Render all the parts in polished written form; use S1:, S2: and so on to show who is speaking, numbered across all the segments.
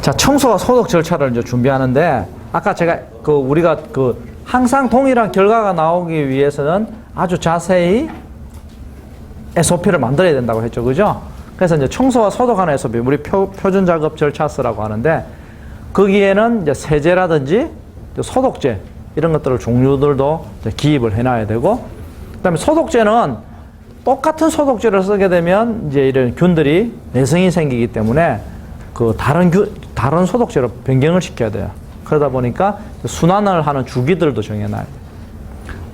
S1: 자, 청소와 소독 절차를 이제 준비하는데, 아까 제가 우리가 항상 동일한 결과가 나오기 위해서는 아주 자세히 SOP를 만들어야 된다고 했죠. 그죠? 그래서 이제 청소와 소독하는 SOP, 우리 표준 작업 절차서라고 하는데, 거기에는 이제 세제라든지 소독제, 이런 것들을 종류들도 이제 기입을 해놔야 되고, 그 다음에 소독제는 똑같은 소독제를 쓰게 되면 이제 이런 균들이 내성이 생기기 때문에 다른 소독제로 변경을 시켜야 돼요. 그러다 보니까 순환을 하는 주기들도 정해놔야 돼요.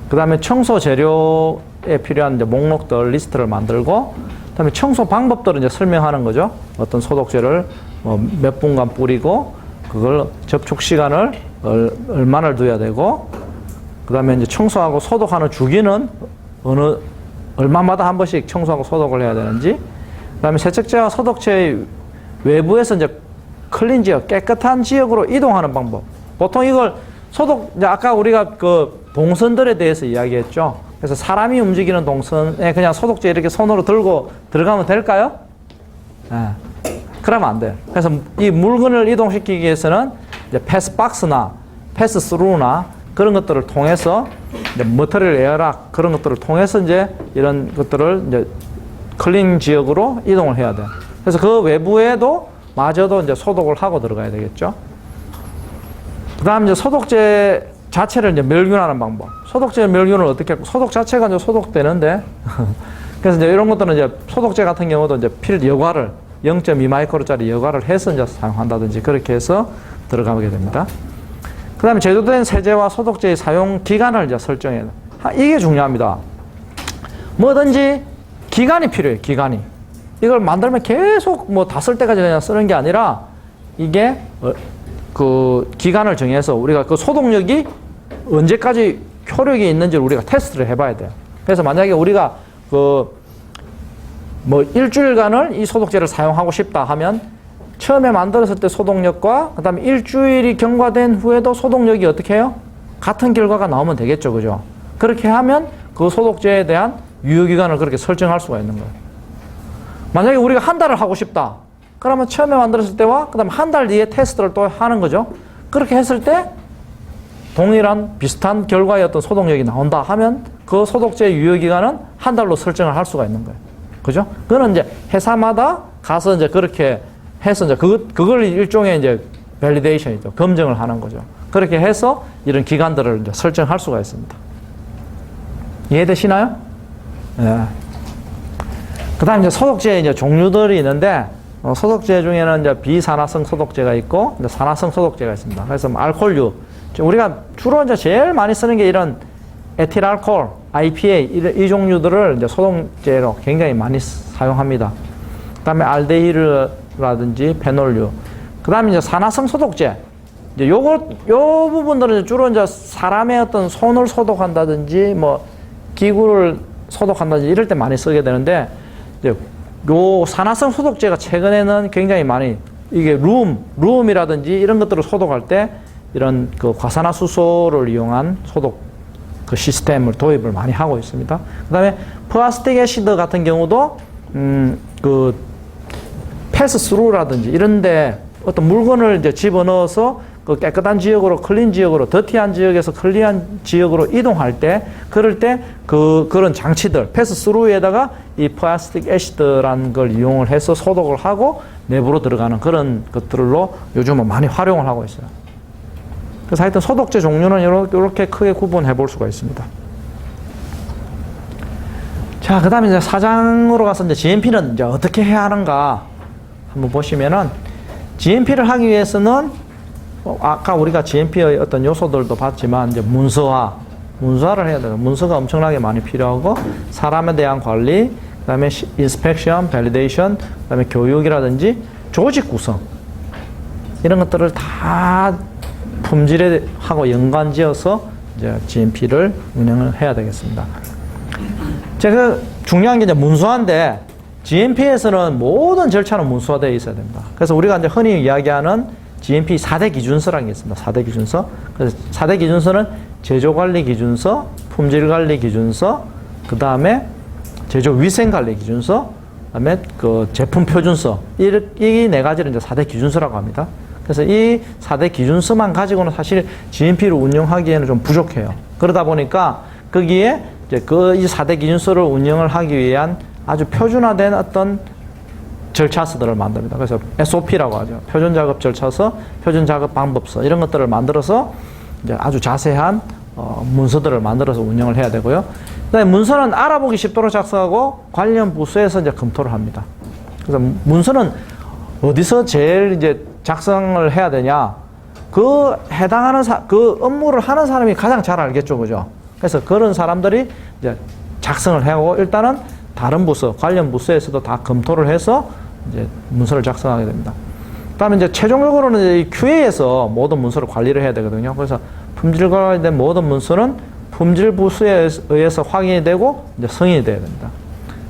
S1: 그 다음에 청소 재료에 필요한 이제 목록들 리스트를 만들고, 그 다음에 청소 방법들을 이제 설명하는 거죠. 어떤 소독제를 몇 분간 뿌리고, 그걸 접촉 시간을 얼마나 둬야 되고, 그 다음에 이제 청소하고 소독하는 주기는 얼마마다 한 번씩 청소하고 소독을 해야 되는지, 그 다음에 세척제와 소독제의 외부에서 이제 클린 지역, 깨끗한 지역으로 이동하는 방법. 보통 이걸 이제 아까 우리가 동선들에 대해서 이야기했죠. 그래서 사람이 움직이는 동선에 그냥 소독제 이렇게 손으로 들고 들어가면 될까요? 네. 그러면 안 돼요. 그래서 이 물건을 이동시키기 위해서는 이제 패스박스나 패스스루나 그런 것들을 통해서 이제 머터리얼 에어락 그런 것들을 통해서 이제 이런 것들을 이제 클린 지역으로 이동을 해야 돼요. 그래서 그 외부에도 마저도 이제 소독을 하고 들어가야 되겠죠. 그 다음 이제 소독제 자체를 이제 멸균하는 방법. 소독제 멸균을 어떻게 하고, 소독 자체가 이제 소독되는데, 그래서 이제 이런 것들은 이제 소독제 같은 경우도 이제 여과를 0.2 마이크로짜리 여과를 해서 이제 사용한다든지 그렇게 해서 들어가게 됩니다. 그 다음에 제조된 세제와 소독제의 사용 기간을 이제 설정해야 돼요. 이게 중요합니다. 뭐든지 기간이 필요해요, 기간이. 이걸 만들면 계속 다 쓸 때까지 그냥 쓰는 게 아니라 이게 기간을 정해서 우리가 소독력이 언제까지 효력이 있는지 우리가 테스트를 해봐야 돼요. 그래서 만약에 우리가 일주일간을 이 소독제를 사용하고 싶다 하면 처음에 만들었을 때 소독력과 그 다음에 일주일이 경과된 후에도 소독력이 어떻게 해요? 같은 결과가 나오면 되겠죠. 그죠? 그렇게 하면 그 소독제에 대한 유효기간을 그렇게 설정할 수가 있는 거예요. 만약에 우리가 한 달을 하고 싶다. 그러면 처음에 만들었을 때와 그 다음에 한 달 뒤에 테스트를 또 하는 거죠. 그렇게 했을 때 동일한 비슷한 결과의 어떤 소독력이 나온다 하면 그 소독제의 유효기간은 한 달로 설정을 할 수가 있는 거예요. 그죠? 그거는 이제 회사마다 가서 이제 그렇게 해서 이제 그걸 일종의 이제 밸리데이션이죠. 검증을 하는 거죠. 그렇게 해서 이런 기간들을 이제 설정할 수가 있습니다. 이해되시나요? 예. 그 다음에 이제 소독제 이제 종류들이 있는데, 소독제 중에는 이제 비산화성 소독제가 있고, 이제 산화성 소독제가 있습니다. 그래서 알코올류. 우리가 주로 이제 제일 많이 쓰는 게 이런 에틸알코올, IPA, 이 종류들을 이제 소독제로 굉장히 많이 사용합니다. 그 다음에 알데히드라든지 페놀류. 그 다음에 이제 산화성 소독제. 이제 요 부분들은 주로 이제 사람의 어떤 손을 소독한다든지, 기구를 소독한다든지 이럴 때 많이 쓰게 되는데, 요 산화성 소독제가 최근에는 굉장히 많이 이게 룸이라든지 이런 것들을 소독할 때 이런 과산화수소를 이용한 소독 시스템을 도입을 많이 하고 있습니다. 그 다음에 플라스틱 애시드 같은 경우도 패스스루라든지 이런데 어떤 물건을 이제 집어넣어서 깨끗한 지역으로, 클린 지역으로, 더티한 지역에서 클린한 지역으로 이동할 때, 그럴 때 그런 장치들, 패스스루에다가 이 플라스틱 애시드라는 걸 이용을 해서 소독을 하고 내부로 들어가는 그런 것들로 요즘은 많이 활용을 하고 있어요. 그래서 하여튼 소독제 종류는 이렇게 크게 구분해 볼 수가 있습니다. 자, 그 다음에 이제 사장으로 가서 이제 GMP는 이제 어떻게 해야 하는가 한번 보시면은, GMP를 하기 위해서는 아까 우리가 GMP의 어떤 요소들도 봤지만 이제 문서화를 해야 돼요. 문서가 엄청나게 많이 필요하고, 사람에 대한 관리, 그다음에 인스펙션, 밸리데이션, 그다음에 교육이라든지 조직 구성 이런 것들을 다 품질에 하고 연관지어서 이제 GMP를 운영을 해야 되겠습니다. 제가 중요한 게 이제 문서화인데, GMP에서는 모든 절차는 문서화되어 있어야 됩니다. 그래서 우리가 이제 흔히 이야기하는 GMP 4대 기준서라는 게 있습니다. 4대 기준서. 그래서 4대 기준서는 제조관리기준서, 품질관리기준서, 그 다음에 제조위생관리기준서, 그 다음에 제품표준서. 이 네 가지를 이제 4대 기준서라고 합니다. 그래서 이 4대 기준서만 가지고는 사실 GMP를 운영하기에는 좀 부족해요. 그러다 보니까 거기에 이제 이 4대 기준서를 운영을 하기 위한 아주 표준화된 어떤 절차서들을 만듭니다. 그래서 SOP라고 하죠. 표준 작업 절차서, 표준 작업 방법서 이런 것들을 만들어서 이제 아주 자세한 문서들을 만들어서 운영을 해야 되고요. 그다음에 문서는 알아보기 쉽도록 작성하고 관련 부서에서 이제 검토를 합니다. 그래서 문서는 어디서 제일 이제 작성을 해야 되냐? 그 해당하는 그 업무를 하는 사람이 가장 잘 알겠죠, 그죠? 그래서 그런 사람들이 이제 작성을 하고 일단은 다른 부서, 관련 부서에서도 다 검토를 해서 이제 문서를 작성하게 됩니다. 그다음에 이제 최종적으로는 이 QA에서 모든 문서를 관리를 해야 되거든요. 그래서 품질과 관련된 모든 문서는 품질 부서에 의해서 확인이 되고 이제 승인이 돼야 됩니다.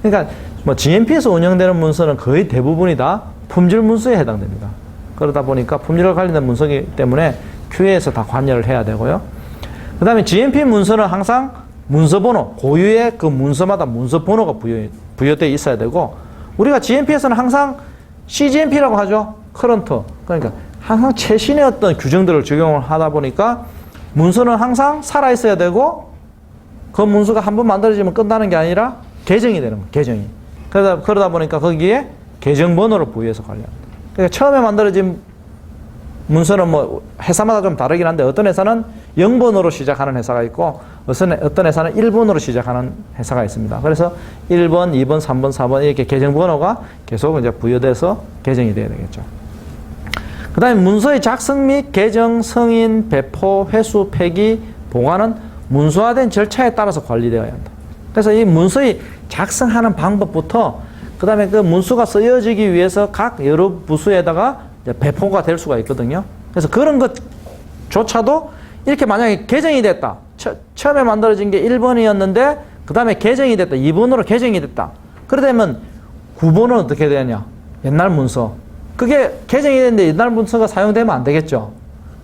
S1: 그러니까 뭐 GMP에서 운영되는 문서는 거의 대부분이 다 품질 문서에 해당됩니다. 그러다 보니까 품질과 관련된 문서이기 때문에 QA에서 다 관여를 해야 되고요. 그 다음에 GMP 문서는 항상 문서번호, 고유의 그 문서마다 문서번호가 부여되어 있어야 되고, 우리가 GMP에서는 항상 CGMP라고 하죠. 커런트. 그러니까 항상 최신의 어떤 규정들을 적용을 하다 보니까 문서는 항상 살아있어야 되고, 그 문서가 한번 만들어지면 끝나는 게 아니라 개정이 되는 거예요. 개정이. 그러다 보니까 거기에 계정번호를 부여해서 관리합니다. 그러니까 처음에 만들어진 문서는 뭐 회사마다 좀 다르긴 한데 어떤 회사는 0번으로 시작하는 회사가 있고 어떤 회사는 1번으로 시작하는 회사가 있습니다. 그래서 1번, 2번, 3번, 4번 이렇게 계정번호가 계속 이제 부여돼서 개정이 돼야 되겠죠. 그 다음에 문서의 작성 및 개정, 승인, 배포, 회수, 폐기, 보관은 문서화된 절차에 따라서 관리되어야 한다. 그래서 이 문서의 작성하는 방법부터 그 다음에 그 문서가 쓰여지기 위해서 각 여러 부서에다가 배포가 될 수가 있거든요. 그래서 그런 것조차도 이렇게 만약에 개정이 됐다. 처음에 만들어진 게 1번이었는데 그 다음에 개정이 됐다. 2번으로 개정이 됐다. 그러다면 9번은 어떻게 되냐? 옛날 문서. 그게 개정이 됐는데 옛날 문서가 사용되면 안 되겠죠.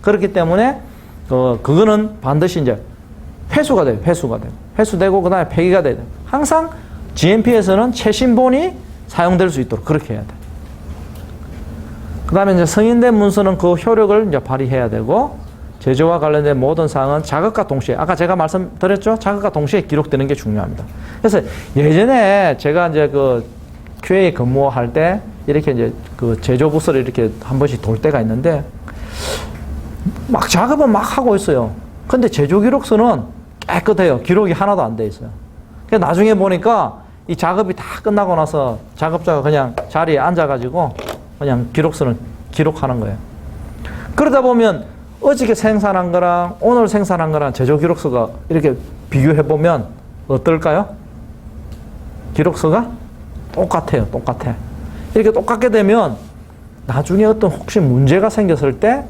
S1: 그렇기 때문에 그거는 반드시 이제 회수가 돼요. 회수가 돼요. 회수되고 그 다음에 폐기가 돼요. 항상 GMP에서는 최신본이 사용될 수 있도록 그렇게 해야 돼. 그 다음에 이제 승인된 문서는 그 효력을 이제 발휘해야 되고, 제조와 관련된 모든 사항은 작업과 동시에, 아까 제가 말씀드렸죠? 작업과 동시에 기록되는 게 중요합니다. 그래서 예전에 제가 이제 그 QA 근무할 때 이렇게 이제 그 제조 부서를 이렇게 한 번씩 돌 때가 있는데, 막 작업은 막 하고 있어요. 근데 제조 기록서는 깨끗해요. 기록이 하나도 안 돼 있어요. 그래서 나중에 보니까 이 작업이 다 끝나고 나서 작업자가 그냥 자리에 앉아가지고 그냥 기록서는 기록하는 거예요. 그러다 보면 어저께 생산한 거랑 오늘 생산한 거랑 제조 기록서가 이렇게 비교해 보면 어떨까요? 기록서가 똑같아요. 똑같아. 이렇게 똑같게 되면 나중에 어떤 혹시 문제가 생겼을 때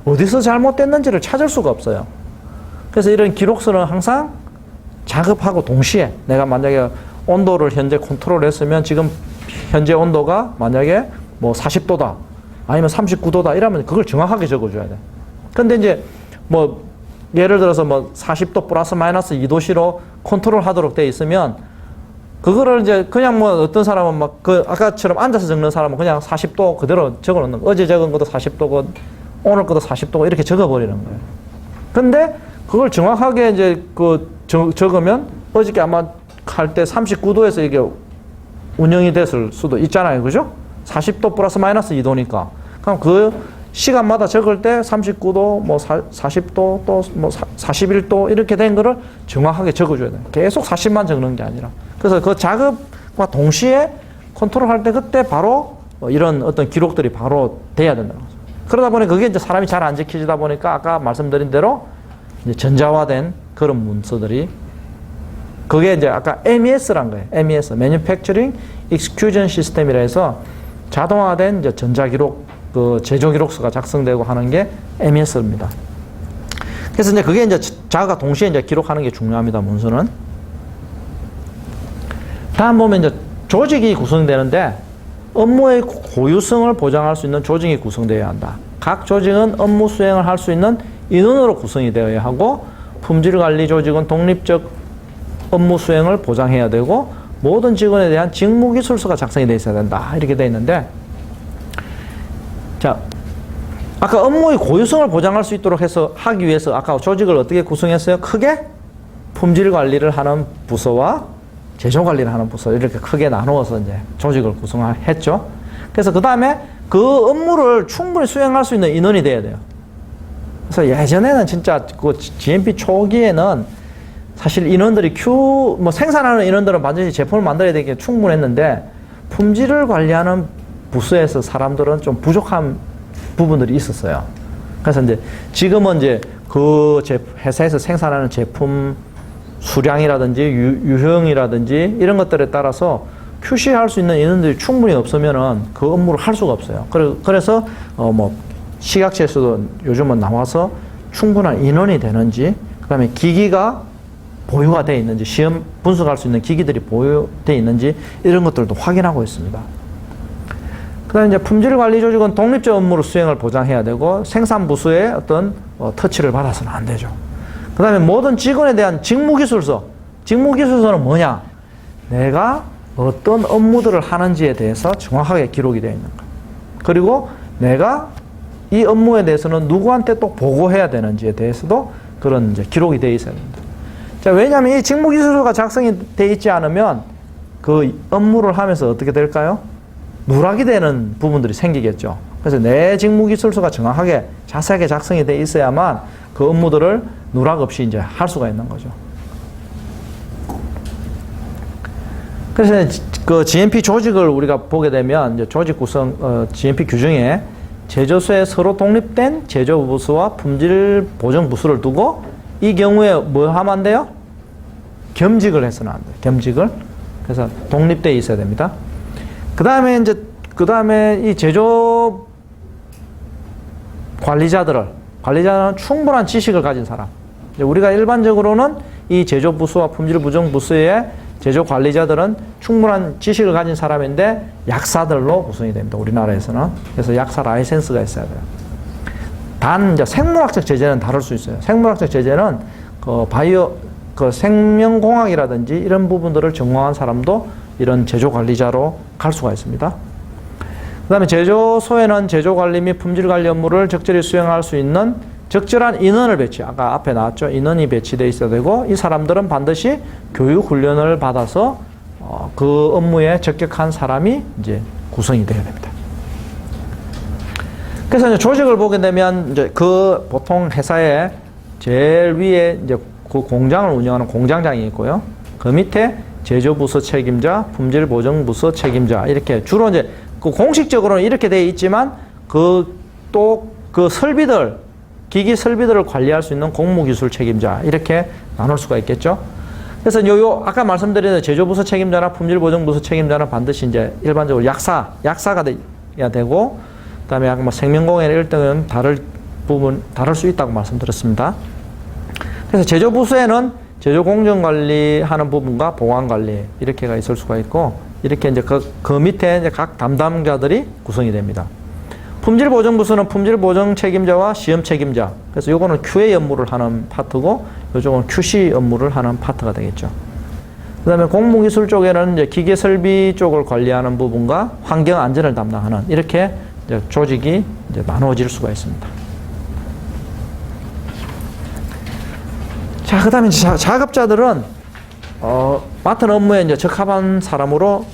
S1: 어디서 잘못됐는지를 찾을 수가 없어요. 그래서 이런 기록서는 항상 작업하고 동시에 내가 만약에 온도를 현재 컨트롤했으면 지금 현재 온도가 만약에 뭐 40도다 아니면 39도다 이러면 그걸 정확하게 적어줘야 돼. 근데 이제 뭐 예를 들어서 뭐 40도 플러스 마이너스 2도씨로 컨트롤 하도록 돼 있으면 그거를 이제 그냥 뭐 어떤 사람은 막 그 아까처럼 앉아서 적는 사람은 그냥 40도 그대로 적어 놓는 거. 어제 적은 것도 40도고 오늘 것도 40도고 이렇게 적어 버리는 거예요. 근데 그걸 정확하게 이제 적으면 어저께 아마 할 때 39도에서 이게 운영이 됐을 수도 있잖아요. 그죠? 40도 플러스 마이너스 2도니까. 그럼 그 시간마다 적을 때 39도, 뭐 40도, 또 뭐 41도 이렇게 된 거를 정확하게 적어줘야 돼요. 계속 40만 적는 게 아니라. 그래서 그 작업과 동시에 컨트롤할 때 그때 바로 이런 어떤 기록들이 바로 돼야 된다는 거죠. 그러다 보니 그게 이제 사람이 잘 안 지켜지다 보니까 아까 말씀드린 대로 이제 전자화된 그런 문서들이 그게 이제 아까 MES란 거예요. MES, Manufacturing Execution System이라 해서 자동화된 이제 전자기록, 그 제조기록서가 작성되고 하는 게 MES입니다. 그래서 이제 그게 이제 자가 동시에 이제 기록하는 게 중요합니다. 문서는. 다음 보면 이제 조직이 구성되는데 업무의 고유성을 보장할 수 있는 조직이 구성되어야 한다. 각 조직은 업무 수행을 할 수 있는 인원으로 구성이 되어야 하고 품질관리 조직은 독립적 업무 수행을 보장해야 되고 모든 직원에 대한 직무기술서가 작성이 되어 있어야 된다. 이렇게 되어 있는데 자 아까 업무의 고유성을 보장할 수 있도록 해서 하기 위해서 아까 조직을 어떻게 구성했어요? 크게 품질 관리를 하는 부서와 제조 관리를 하는 부서 이렇게 크게 나누어서 이제 조직을 구성했죠. 그래서 그 다음에 그 업무를 충분히 수행할 수 있는 인원이 돼야 돼요. 그래서 예전에는 진짜 그 GMP 초기에는 사실 인원들이 뭐 생산하는 인원들은 반드시 제품을 만들어야 되기에 충분했는데 품질을 관리하는 부서에서 사람들은 좀 부족한 부분들이 있었어요. 그래서 이제 지금은 이제 그 회사에서 생산하는 제품 수량이라든지 유형이라든지 이런 것들에 따라서 QC할 수 있는 인원들이 충분히 없으면은 그 업무를 할 수가 없어요. 그래서 뭐 식약처에서도 요즘은 나와서 충분한 인원이 되는지, 그다음에 기기가 보유가 되어 있는지, 시험 분석할 수 있는 기기들이 보유되어 있는지 이런 것들도 확인하고 있습니다. 그다음에 이제 품질관리 조직은 독립적 업무를 수행을 보장해야 되고 생산 부서의 어떤 터치를 받아서는 안 되죠. 그다음에 모든 직원에 대한 직무기술서. 직무기술서는 뭐냐? 내가 어떤 업무들을 하는지에 대해서 정확하게 기록이 되어 있는 거예요. 그리고 내가 이 업무에 대해서는 누구한테 또 보고해야 되는지에 대해서도 그런 이제 기록이 되어 있어야 됩니다. 자, 왜냐하면 이 직무기술서가 작성이 되어 있지 않으면 그 업무를 하면서 어떻게 될까요? 누락이 되는 부분들이 생기겠죠. 그래서 내 직무기술서가 정확하게 자세하게 작성이 되어 있어야만 그 업무들을 누락 없이 이제 할 수가 있는 거죠. 그래서 그 GMP 조직을 우리가 보게 되면 이제 조직 구성, GMP 규정에 제조소에 서로 독립된 제조부서와 품질 보정 부서를 두고 이 경우에 뭐 하면 안 돼요? 겸직을 해서는 안 돼요. 겸직을. 그래서 독립되어 있어야 됩니다. 그 다음에 이 제조 관리자는 충분한 지식을 가진 사람. 우리가 일반적으로는 이 제조부서와 품질보정부서의 제조 관리자들은 충분한 지식을 가진 사람인데 약사들로 구성이 됩니다. 우리나라에서는. 그래서 약사 라이센스가 있어야 돼요. 단 이제 생물학적 제재는 다를 수 있어요. 생물학적 제재는 그 생명공학이라든지 이런 부분들을 전공한 사람도 이런 제조 관리자로 갈 수가 있습니다. 그 다음에 제조소에는 제조관리 및 품질관리 업무를 적절히 수행할 수 있는 적절한 인원을 아까 앞에 나왔죠. 인원이 배치되어 있어야 되고 이 사람들은 반드시 교육 훈련을 받아서 그 업무에 적격한 사람이 이제 구성이 되어야 됩니다. 그래서 이제 조직을 보게 되면 이제 그 보통 회사의 제일 위에 이제 그 공장을 운영하는 공장장이 있고요. 그 밑에 제조부서 책임자, 품질보정부서 책임자 이렇게 주로 이제 그 공식적으로는 이렇게 되어 있지만 그 설비들 기기 설비들을 관리할 수 있는 공무기술 책임자 이렇게 나눌 수가 있겠죠. 그래서 아까 말씀드린 제조부서 책임자나 품질보정부서 책임자는 반드시 이제 일반적으로 약사가 돼야 되고, 그다음에 아까 뭐 생명공해 1등은 다를 수 있다고 말씀드렸습니다. 그래서 제조부서에는 제조 공정 관리하는 부분과 보관 관리 이렇게가 있을 수가 있고, 이렇게 이제 그 밑에 이제 각 담당자들이 구성이 됩니다. 품질보정부서는 품질보정 책임자와 시험 책임자. 그래서 요거는 QA 업무를 하는 파트고, 요쪽은 QC 업무를 하는 파트가 되겠죠. 그 다음에 공무기술 쪽에는 이제 기계 설비 쪽을 관리하는 부분과 환경 안전을 담당하는 이렇게 이제 조직이 이제 나누어질 수가 있습니다. 자, 그 다음에 작업자들은, 맡은 업무에 이제 적합한 사람으로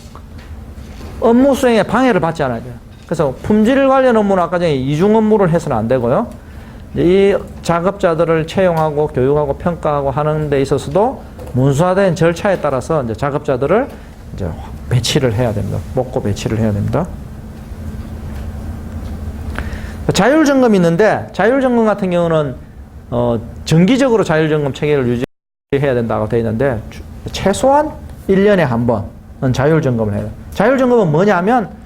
S1: 업무 수행에 방해를 받지 않아야 돼요. 그래서 품질 관련 업무는 아까 전에 이중 업무를 해서는 안 되고요. 이 작업자들을 채용하고 교육하고 평가하고 하는 데 있어서도 문서화된 절차에 따라서 이제 작업자들을 이제 배치를 해야 됩니다. 뽑고 배치를 해야 됩니다. 자율점검이 있는데, 자율점검 같은 경우는 정기적으로 자율점검 체계를 유지해야 된다고 되어 있는데, 최소한 1년에 한 번은 자율점검을 해요. 자율점검은 뭐냐면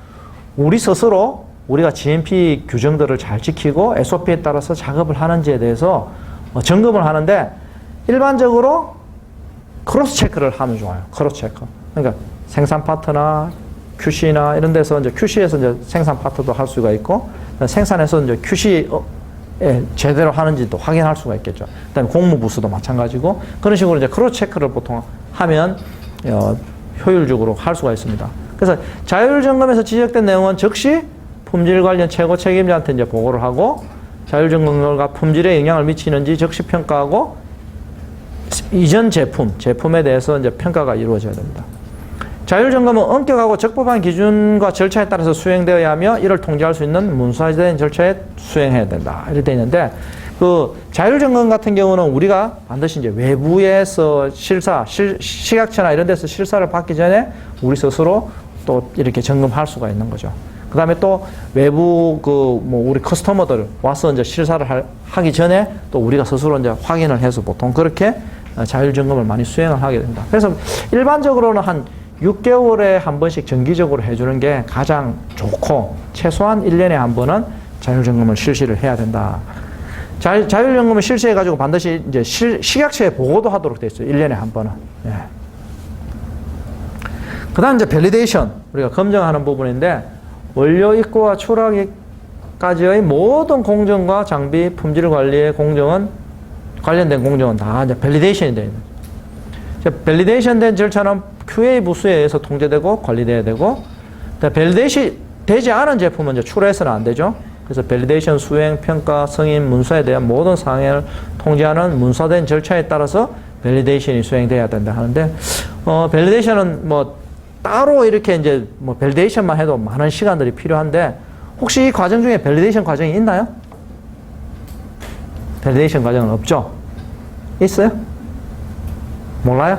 S1: 우리 스스로 우리가 GMP 규정들을 잘 지키고 SOP에 따라서 작업을 하는지에 대해서 점검을 하는데, 일반적으로 크로스 체크를 하면 좋아요. 크로스 체크. 그러니까 생산 파트나 QC나 이런 데서 이제 QC에서 이제 생산 파트도 할 수가 있고, 생산에서 이제 QC에 제대로 하는지도 확인할 수가 있겠죠. 그다음에 공무부서도 마찬가지고, 그런 식으로 이제 크로스 체크를 보통 하면 효율적으로 할 수가 있습니다. 그래서 자율점검에서 지적된 내용은 즉시 품질 관련 최고 책임자한테 이제 보고를 하고 자율점검 결과 품질에 영향을 미치는지 적시 평가하고 이전 제품에 대해서 이제 평가가 이루어져야 됩니다. 자율점검은 엄격하고 적법한 기준과 절차에 따라서 수행되어야 하며 이를 통제할 수 있는 문서화된 절차에 수행해야 된다. 이렇게 되어 있는데 그 자율점검 같은 경우는 우리가 반드시 이제 외부에서 식약처나 이런 데서 실사를 받기 전에 우리 스스로 또 이렇게 점검할 수가 있는 거죠. 그 다음에 또 외부 우리 커스터머들 와서 이제 실사를 하기 전에 또 우리가 스스로 이제 확인을 해서 보통 그렇게 자율점검을 많이 수행을 하게 됩니다. 그래서 일반적으로는 한 6개월에 한 번씩 정기적으로 해주는 게 가장 좋고 최소한 1년에 한 번은 자율점검을 실시를 해야 된다. 자율점검을 실시해가지고 반드시 이제 식약처에 보고도 하도록 되어 있어요. 1년에 한 번은. 예. 그 다음 이제 밸리데이션. 우리가 검증하는 부분인데 원료 입고와 출하기까지의 모든 공정과 장비 품질 관리의 관련된 공정은 다 이제 밸리데이션이 되어 있는. 밸리데이션 된 절차는 QA 부서에 의해서 통제되고 관리돼야 되고, 밸리데이션 되지 않은 제품은 이제 출하해서는 안 되죠. 그래서 밸리데이션 수행, 평가, 승인, 문서에 대한 모든 사항을 통제하는 문서된 절차에 따라서 밸리데이션이 수행돼야 된다 하는데, 밸리데이션은 뭐 따로 이렇게 이제 뭐 밸리데이션만 해도 많은 시간들이 필요한데, 혹시 이 과정 중에 밸리데이션 과정이 있나요? 밸리데이션 과정은 없죠? 있어요? 몰라요?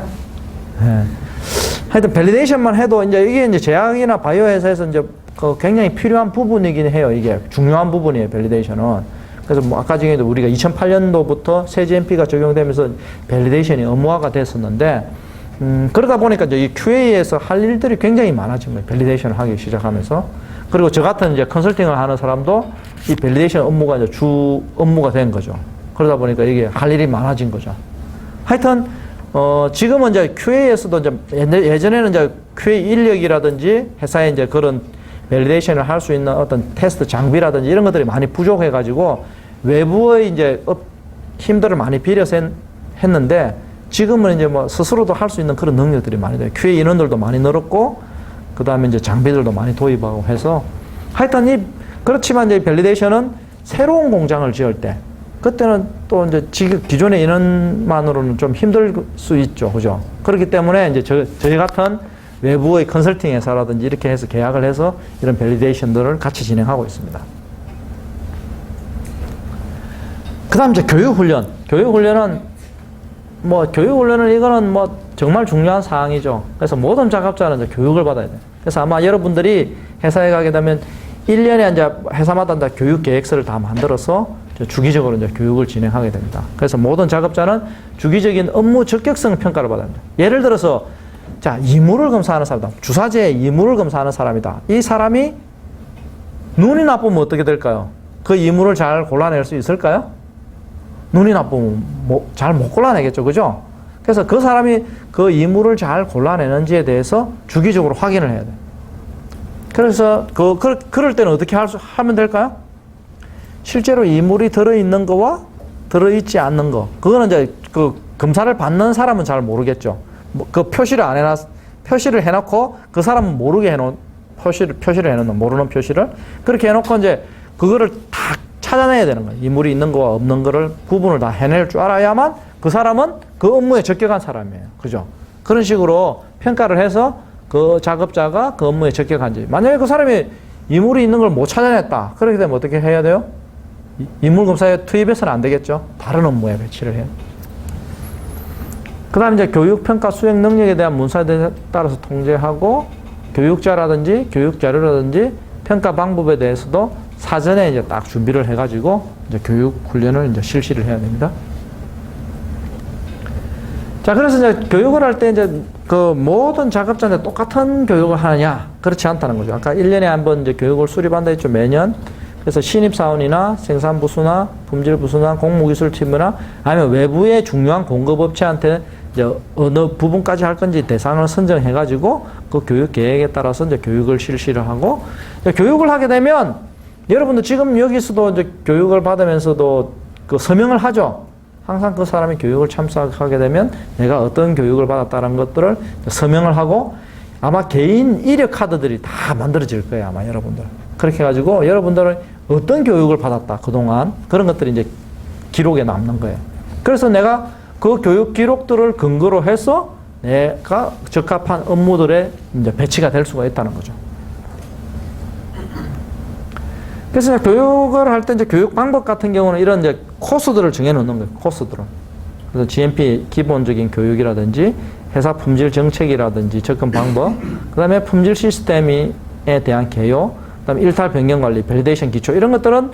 S1: 네. 하여튼 밸리데이션만 해도 이제 이게 이제 제약이나 바이오 회사에서 이제 굉장히 필요한 부분이긴 해요. 이게 중요한 부분이에요. 밸리데이션은. 그래서 뭐 아까 중에도 우리가 2008년도부터 새 GMP가 적용되면서 밸리데이션이 의무화가 됐었는데, 그러다 보니까 이제 이 QA에서 할 일들이 굉장히 많아진 거예요. 밸리데이션을 하기 시작하면서. 그리고 저 같은 이제 컨설팅을 하는 사람도 이 밸리데이션 업무가 이제 주 업무가 된 거죠. 그러다 보니까 이게 할 일이 많아진 거죠. 하여튼 지금은 이제 QA에서도 이제 예전에는 이제 QA 인력이라든지 회사에 이제 그런 밸리데이션을 할 수 있는 어떤 테스트 장비라든지 이런 것들이 많이 부족해가지고 외부의 이제 힘들을 많이 빌려서 했는데 지금은 이제 뭐 스스로도 할 수 있는 그런 능력들이 많이 돼요. QA 인원들도 많이 늘었고 그 다음에 이제 장비들도 많이 도입하고 해서 하여튼 그렇지만 이제 밸리데이션은 새로운 공장을 지을 때 그때는 또 이제 기존의 인원만으로는 좀 힘들 수 있죠. 그죠? 그렇기 때문에 이제 저희 같은 외부의 컨설팅 회사라든지 이렇게 해서 계약을 해서 이런 밸리데이션들을 같이 진행하고 있습니다. 그 다음 이제 교육훈련. 교육훈련은 이거는 뭐 정말 중요한 사항이죠. 그래서 모든 작업자는 이제 교육을 받아야 돼요. 그래서 아마 여러분들이 회사에 가게 되면 1년에 이제 회사마다 이제 교육 계획서를 다 만들어서 주기적으로 이제 교육을 진행하게 됩니다. 그래서 모든 작업자는 주기적인 업무 적격성 평가를 받아야 합니다. 예를 들어서 자, 이물을 검사하는 사람이다. 주사제의 이물을 검사하는 사람이다. 이 사람이 눈이 나쁘면 어떻게 될까요? 그 이물을 잘 골라낼 수 있을까요? 눈이 나쁘면 잘 못 골라내겠죠. 그죠? 그래서 그 사람이 그 이물을 잘 골라내는지에 대해서 주기적으로 확인을 해야 돼요. 그래서 그럴 때는 어떻게 하면 될까요? 실제로 이물이 들어있는 거와 들어있지 않는 거. 그거는 이제 그 검사를 받는 사람은 잘 모르겠죠. 그 표시를 해놓고 그 사람은 모르게 해놓은 표시를 해놓는 모르는 표시를 그렇게 해놓고 이제 그거를 다 찾아내야 되는 거예요. 이물이 있는 거와 없는 거를 구분을 다 해낼 줄 알아야만 그 사람은 그 업무에 적격한 사람이에요. 그죠? 그런 식으로 평가를 해서 그 작업자가 그 업무에 적격한지. 만약에 그 사람이 이물이 있는 걸 못 찾아냈다. 그렇게 되면 어떻게 해야 돼요? 이물 검사에 투입해서는 안 되겠죠. 다른 업무에 배치를 해요. 그 다음에 이제 교육평가 수행 능력에 대한 문서에 따라서 통제하고 교육자라든지 교육자료라든지 평가 방법에 대해서도 사전에 이제 딱 준비를 해가지고 이제 교육 훈련을 이제 실시를 해야 됩니다. 자, 그래서 이제 교육을 할 때 이제 그 모든 작업자한테 똑같은 교육을 하느냐? 그렇지 않다는 거죠. 아까 1년에 한 번 이제 교육을 수립한다 했죠. 매년. 그래서 신입사원이나 생산부수나 품질부수나 공무기술팀이나 아니면 외부의 중요한 공급업체한테 이제 어느 부분까지 할 건지 대상을 선정해가지고 그 교육 계획에 따라서 이제 교육을 실시를 하고 교육을 하게 되면 여러분들 지금 여기서도 이제 교육을 받으면서도 그 서명을 하죠. 항상 그 사람이 교육을 참석하게 되면 내가 어떤 교육을 받았다는 것들을 서명을 하고 아마 개인 이력 카드들이 다 만들어질 거예요. 아마 여러분들. 그렇게 해가지고 여러분들은 어떤 교육을 받았다, 그동안. 그런 것들이 이제 기록에 남는 거예요. 그래서 내가 그 교육 기록들을 근거로 해서 내가 적합한 업무들에 이제 배치가 될 수가 있다는 거죠. 그래서 교육을 할 때 이제 교육 방법 같은 경우는 이런 이제 코스들을 정해 놓는 거예요. 코스들을. 그래서 GMP 기본적인 교육이라든지 회사 품질 정책이라든지 접근 방법, 그 다음에 품질 시스템에 대한 개요, 그 다음에 일탈 변경 관리, 밸리데이션 기초, 이런 것들은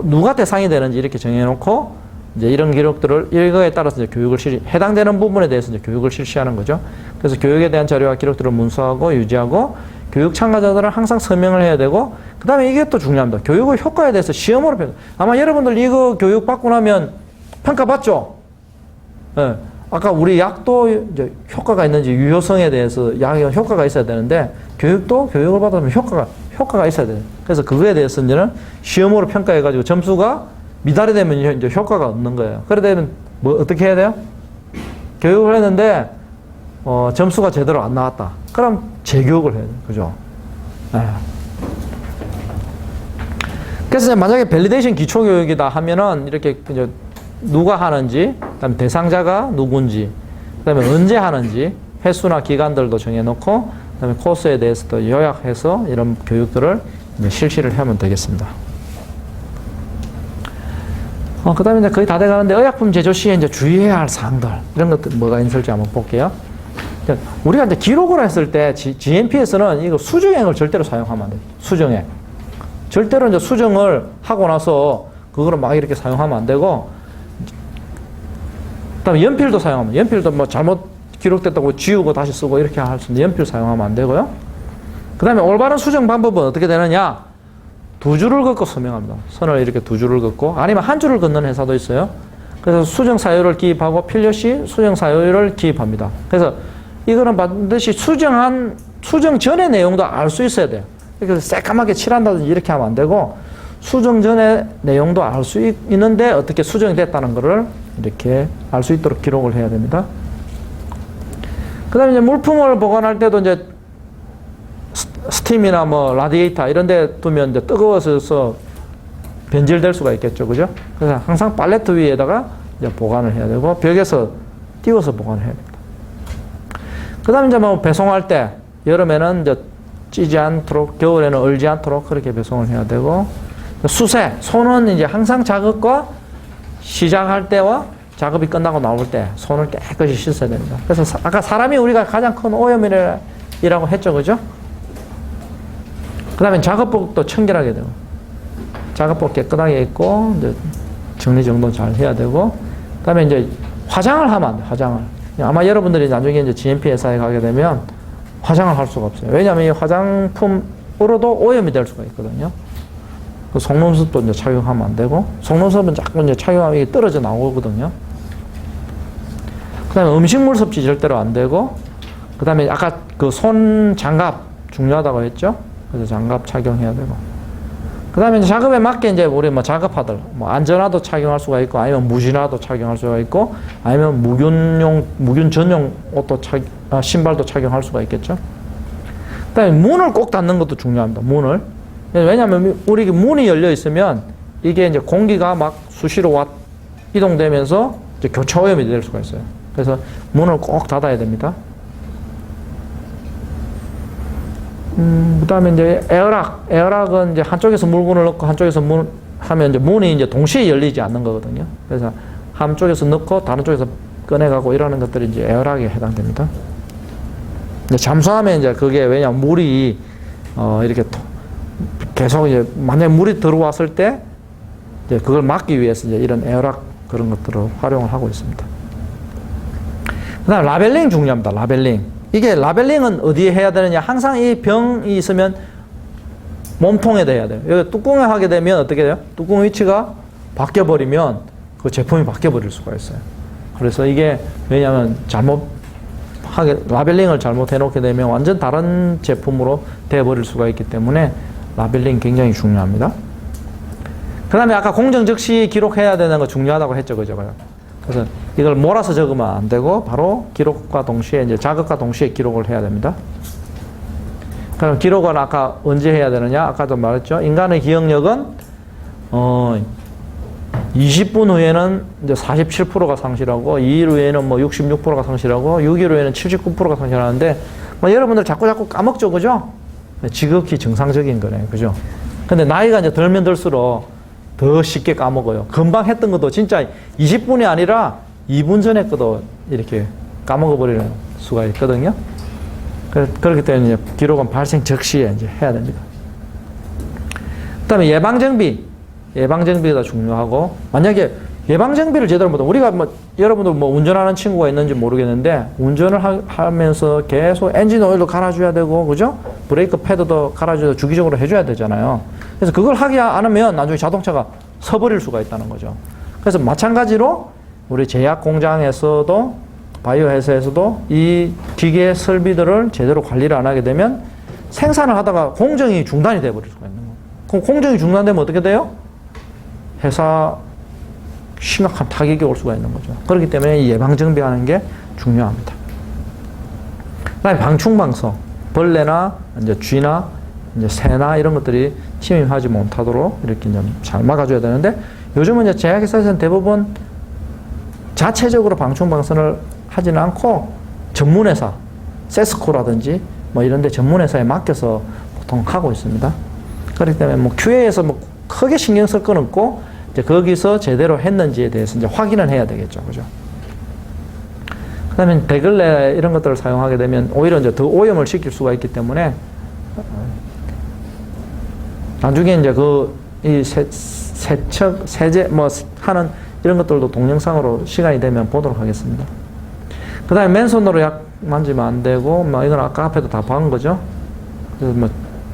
S1: 누가 대상이 되는지 이렇게 정해놓고 이제 이런 기록들을 이거에 따라서 이제 교육을 해당되는 부분에 대해서 이제 교육을 실시하는 거죠. 그래서 교육에 대한 자료와 기록들을 문서하고 유지하고 교육 참가자들은 항상 서명을 해야 되고, 그 다음에 이게 또 중요합니다. 교육의 효과에 대해서 시험으로 평가. 아마 여러분들 이거 교육 받고 나면 평가 받죠? 예. 아까 우리 약도 이제 효과가 있는지 유효성에 대해서 약이 효과가 있어야 되는데, 교육도 교육을 받으면 효과가 있어야 돼요. 그래서 그거에 대해서 이제는 시험으로 평가해가지고 점수가 미달이 되면 이제 효과가 없는 거예요. 그래 되면 뭐 어떻게 해야 돼요? 교육을 했는데 점수가 제대로 안 나왔다. 그럼 재교육을 해야 돼요. 그죠? 네. 그래서 만약에 밸리데이션 기초교육이다 하면은 이렇게 이제 누가 하는지, 그다음에 대상자가 누군지, 그다음에 언제 하는지 횟수나 기간들도 정해놓고, 그다음에 코스에 대해서도 요약해서 이런 교육들을 이제 실시를 하면 되겠습니다. 그다음에 이제 거의 다 돼가는데 의약품 제조 시에 이제 주의해야 할 사항들, 이런 것들 뭐가 있을지 한번 볼게요. 우리가 이제 기록을 했을 때 GMP에서는 이거 수정액을 절대로 사용하면 안 돼요. 수정액. 절대로 이제 수정을 하고 나서 그거를 막 이렇게 사용하면 안 되고, 그다음에 연필도 사용하면, 연필도 뭐 잘못 기록됐다고 지우고 다시 쓰고 이렇게 할 수 있는데 연필 사용하면 안 되고요. 그다음에 올바른 수정 방법은 어떻게 되느냐? 두 줄을 긋고 서명합니다. 선을 이렇게 두 줄을 긋고, 아니면 한 줄을 긋는 회사도 있어요. 그래서 수정 사유를 기입하고 필요 시 수정 사유를 기입합니다. 그래서 이거는 반드시 수정 전의 내용도 알 수 있어야 돼요. 그래서 새까맣게 칠한다든지 이렇게 하면 안 되고, 수정 전의 내용도 알 수 있는데 어떻게 수정이 됐다는 거를 이렇게 알 수 있도록 기록을 해야 됩니다. 그 다음에 이제 물품을 보관할 때도 이제 스팀이나 뭐 라디에이터 이런 데 두면 이제 뜨거워서 변질될 수가 있겠죠. 그죠? 그래서 항상 팔레트 위에다가 이제 보관을 해야 되고, 벽에서 띄워서 보관을 해야 됩니다. 그 다음에 이제 뭐 배송할 때, 여름에는 이제 찌지 않도록, 겨울에는 얼지 않도록 그렇게 배송을 해야 되고, 수세, 손은 이제 항상 작업과 시작할 때와 작업이 끝나고 나올 때 손을 깨끗이 씻어야 됩니다. 그래서 아까 사람이 우리가 가장 큰 오염이라고 했죠. 그죠? 그 다음에 작업복도 청결하게 되고, 작업복 깨끗하게 입고, 이제 정리정돈 잘 해야 되고, 그 다음에 이제 화장을 하면 안 돼, 화장을. 아마 여러분들이 나중에 이제 GMP 회사에 가게 되면 화장을 할 수가 없어요. 왜냐하면 이 화장품으로도 오염이 될 수가 있거든요. 그 속눈썹도 이제 착용하면 안 되고, 속눈썹은 자꾸 이제 착용하면 이게 떨어져 나오거든요. 그 다음에 음식물 섭취 절대로 안 되고, 그 다음에 아까 그 손 장갑 중요하다고 했죠? 그래서 장갑 착용해야 되고. 그 다음에 이제 작업에 맞게 이제 우리 뭐 작업하들, 뭐 안전화도 착용할 수가 있고, 아니면 무진화도 착용할 수가 있고, 아니면 무균 전용 옷도 신발도 착용할 수가 있겠죠? 그 다음에 문을 꼭 닫는 것도 중요합니다. 문을. 왜냐하면 우리 문이 열려 있으면 이게 이제 공기가 막 수시로 이동되면서 이제 교차 오염이 될 수가 있어요. 그래서 문을 꼭 닫아야 됩니다. 그 다음에 이제 에어락은 이제 한쪽에서 물건을 넣고 한쪽에서 하면 이제 문이 이제 동시에 열리지 않는 거거든요. 그래서 한쪽에서 넣고 다른 쪽에서 꺼내가고 이러는 것들이 이제 에어락에 해당됩니다. 잠수하면 이제 그게 왜냐면 물이 이렇게 계속 이제 만약 물이 들어왔을 때 이제 그걸 막기 위해서 이제 이런 에어락 그런 것들을 활용을 하고 있습니다. 그다음 라벨링 중요합니다. 라벨링. 이게 라벨링은 어디에 해야 되느냐? 항상 이 병이 있으면 몸통에다 해야 돼요. 여기 뚜껑에 하게 되면 어떻게 돼요? 뚜껑 위치가 바뀌어 버리면 그 제품이 바뀌어 버릴 수가 있어요. 그래서 이게 왜냐하면 라벨링을 잘못 해놓게 되면 완전 다른 제품으로 돼 버릴 수가 있기 때문에 라벨링 굉장히 중요합니다. 그 다음에 아까 공정 적시 기록해야 되는 거 중요하다고 했죠. 그죠? 그래서 이걸 몰아서 적으면 안 되고 바로 기록과 동시에 이제 작업과 동시에 기록을 해야 됩니다. 그럼 기록은 아까 언제 해야 되느냐? 아까도 말했죠. 인간의 기억력은 20분 후에는 이제 47%가 상실하고 2일 후에는 뭐 66%가 상실하고 6일 후에는 79%가 상실하는데 뭐 여러분들 자꾸 까먹죠, 그죠? 지극히 정상적인 거네, 그죠? 근데 나이가 이제 들면 들수록 더 쉽게 까먹어요. 금방 했던 것도 진짜 20분이 아니라 2분 전에 것도 이렇게 까먹어 버리는 수가 있거든요. 그렇기 때문에 이제 기록은 발생 즉시에 이제 해야 됩니다. 그 다음에 예방정비가 중요하고, 만약에 예방정비를 제대로 못하면, 우리가 뭐, 여러분들 뭐 운전하는 친구가 있는지 모르겠는데, 운전을 하면서 계속 엔진 오일도 갈아줘야 되고, 그죠? 브레이크 패드도 갈아줘야 주기적으로 해줘야 되잖아요. 그래서 그걸 하지 않으면 나중에 자동차가 서버릴 수가 있다는 거죠. 그래서 마찬가지로 우리 제약 공장에서도, 바이오 회사에서도 이 기계 설비들을 제대로 관리를 안 하게 되면 생산을 하다가 공정이 중단이 돼버릴 수가 있는 거예요. 그럼 공정이 중단되면 어떻게 돼요? 회사 심각한 타격이 올 수가 있는 거죠. 그렇기 때문에 예방정비하는 게 중요합니다. 그다음에 방충망성, 벌레나 이제 쥐나 이제 새나 이런 것들이 침입하지 못하도록 이렇게 좀 잘 막아줘야 되는데, 요즘은 이제 제약회사에서는 대부분 자체적으로 방충망선을 하지는 않고 전문회사, 세스코라든지 뭐 이런데 전문회사에 맡겨서 보통 하고 있습니다. 그렇기 때문에 뭐 QA에서 뭐 크게 신경 쓸 건 없고, 이제 거기서 제대로 했는지에 대해서 이제 확인을 해야 되겠죠, 그죠? 그다음에 대걸레 이런 것들을 사용하게 되면 오히려 이제 더 오염을 시킬 수가 있기 때문에 나중에 이제 이 세척, 세제 뭐 하는 이런 것들도 동영상으로 시간이 되면 보도록 하겠습니다. 그 다음에 맨손으로 약 만지면 안 되고, 뭐 이건 아까 앞에도 다 본 거죠. 그래서 뭐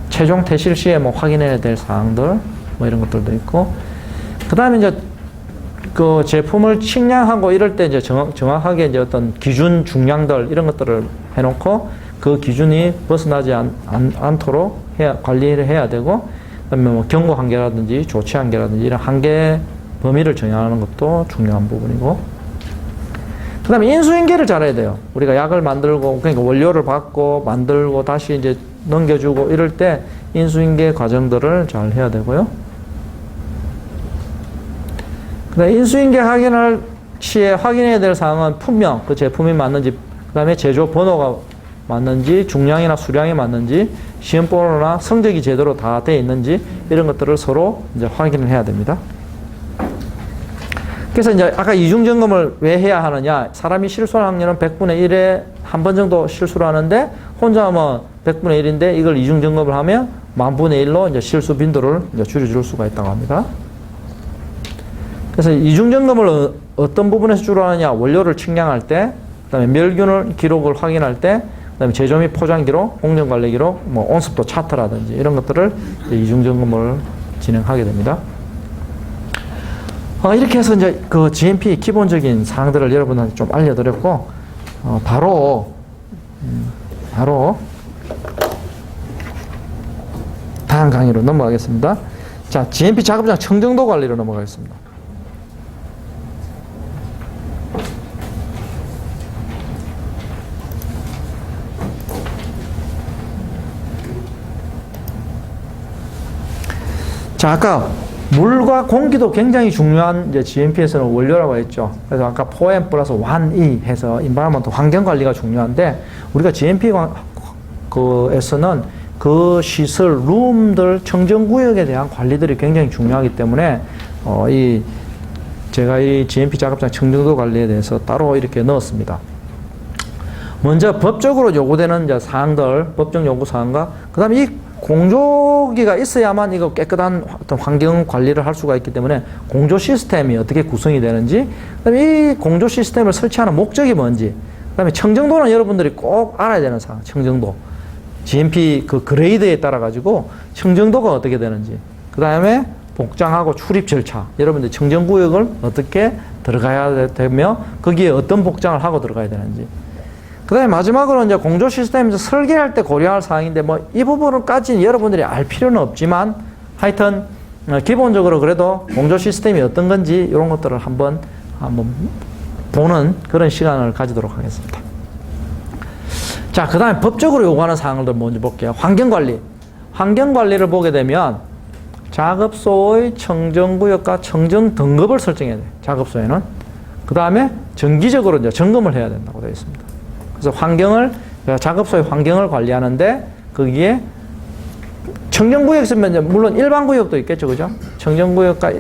S1: 최종 퇴실 시에 뭐 확인해야 될 사항들 뭐 이런 것들도 있고, 그 다음에 이제 그 제품을 측량하고 이럴 때 이제 정확하게 이제 어떤 기준 중량들 이런 것들을 해놓고 그 기준이 벗어나지 않도록 관리를 해야 되고, 그다음에 뭐 경고 한계라든지 조치 한계라든지 이런 한계 범위를 정하는 것도 중요한 부분이고, 그 다음에 인수인계를 잘해야 돼요. 우리가 약을 만들고, 그러니까 원료를 받고, 만들고, 다시 이제 넘겨주고, 이럴 때 인수인계 과정들을 잘 해야 되고요. 그 다음에 인수인계 확인할 시에 확인해야 될 사항은 품명, 그 제품이 맞는지, 그 다음에 제조 번호가 맞는지, 중량이나 수량이 맞는지, 시험번호나 성적이 제대로 다 돼 있는지, 이런 것들을 서로 이제 확인을 해야 됩니다. 그래서 이제 아까 이중 점검을 왜 해야 하느냐? 사람이 실수할 확률은 100분의 1에 한 번 정도 실수를 하는데, 혼자 하면 100분의 1인데 이걸 이중 점검을 하면 10,000분의 1로 이제 실수 빈도를 이제 줄여줄 수가 있다고 합니다. 그래서 이중 점검을 어떤 부분에서 주로 하느냐? 원료를 측량할 때, 그다음에 멸균을 기록을 확인할 때, 그다음에 제조 및 포장 기록, 공정 관리 기록, 뭐 온습도 차트라든지 이런 것들을 이중 점검을 진행하게 됩니다. 이렇게 해서 이제 그 GMP 기본적인 사항들을 여러분한테 좀 알려드렸고, 바로 다음 강의로 넘어가겠습니다. 자, GMP 작업장 청정도 관리로 넘어가겠습니다. 자, 아까 물과 공기도 굉장히 중요한 이제 GMP에서는 원료라고 했죠. 그래서 아까 4M 플러스 1E 해서 인바이러먼트 환경 관리가 중요한데, 우리가 GMP에서는 그 시설, 룸들, 청정구역에 대한 관리들이 굉장히 중요하기 때문에, 제가 이 GMP 작업장 청정도 관리에 대해서 따로 이렇게 넣었습니다. 먼저 법적으로 요구되는 이제 사항들, 법적 요구 사항과, 그 다음에 이 공조기가 있어야만 이거 깨끗한 어떤 환경 관리를 할 수가 있기 때문에 공조 시스템이 어떻게 구성이 되는지, 그다음에 이 공조 시스템을 설치하는 목적이 뭔지, 그다음에 청정도는 여러분들이 꼭 알아야 되는 사항, 청정도. GMP 그 그레이드에 따라 가지고 청정도가 어떻게 되는지, 그다음에 복장하고 출입 절차, 여러분들 청정구역을 어떻게 들어가야 되며 거기에 어떤 복장을 하고 들어가야 되는지, 그 다음에 마지막으로 이제 공조 시스템에서 설계할 때 고려할 사항인데, 뭐 이 부분까지는 여러분들이 알 필요는 없지만 하여튼 기본적으로 그래도 공조 시스템이 어떤 건지 이런 것들을 한번 보는 그런 시간을 가지도록 하겠습니다. 자, 그 다음에 법적으로 요구하는 사항들 먼저 볼게요. 환경관리. 환경관리를 보게 되면 작업소의 청정구역과 청정등급을 설정해야 돼요. 작업소에는. 그 다음에 정기적으로 이제 점검을 해야 된다고 되어 있습니다. 그래서 작업소의 환경을 관리하는데 거기에 청정구역 있으면 물론 일반구역도 있겠죠. 그죠? 청정구역과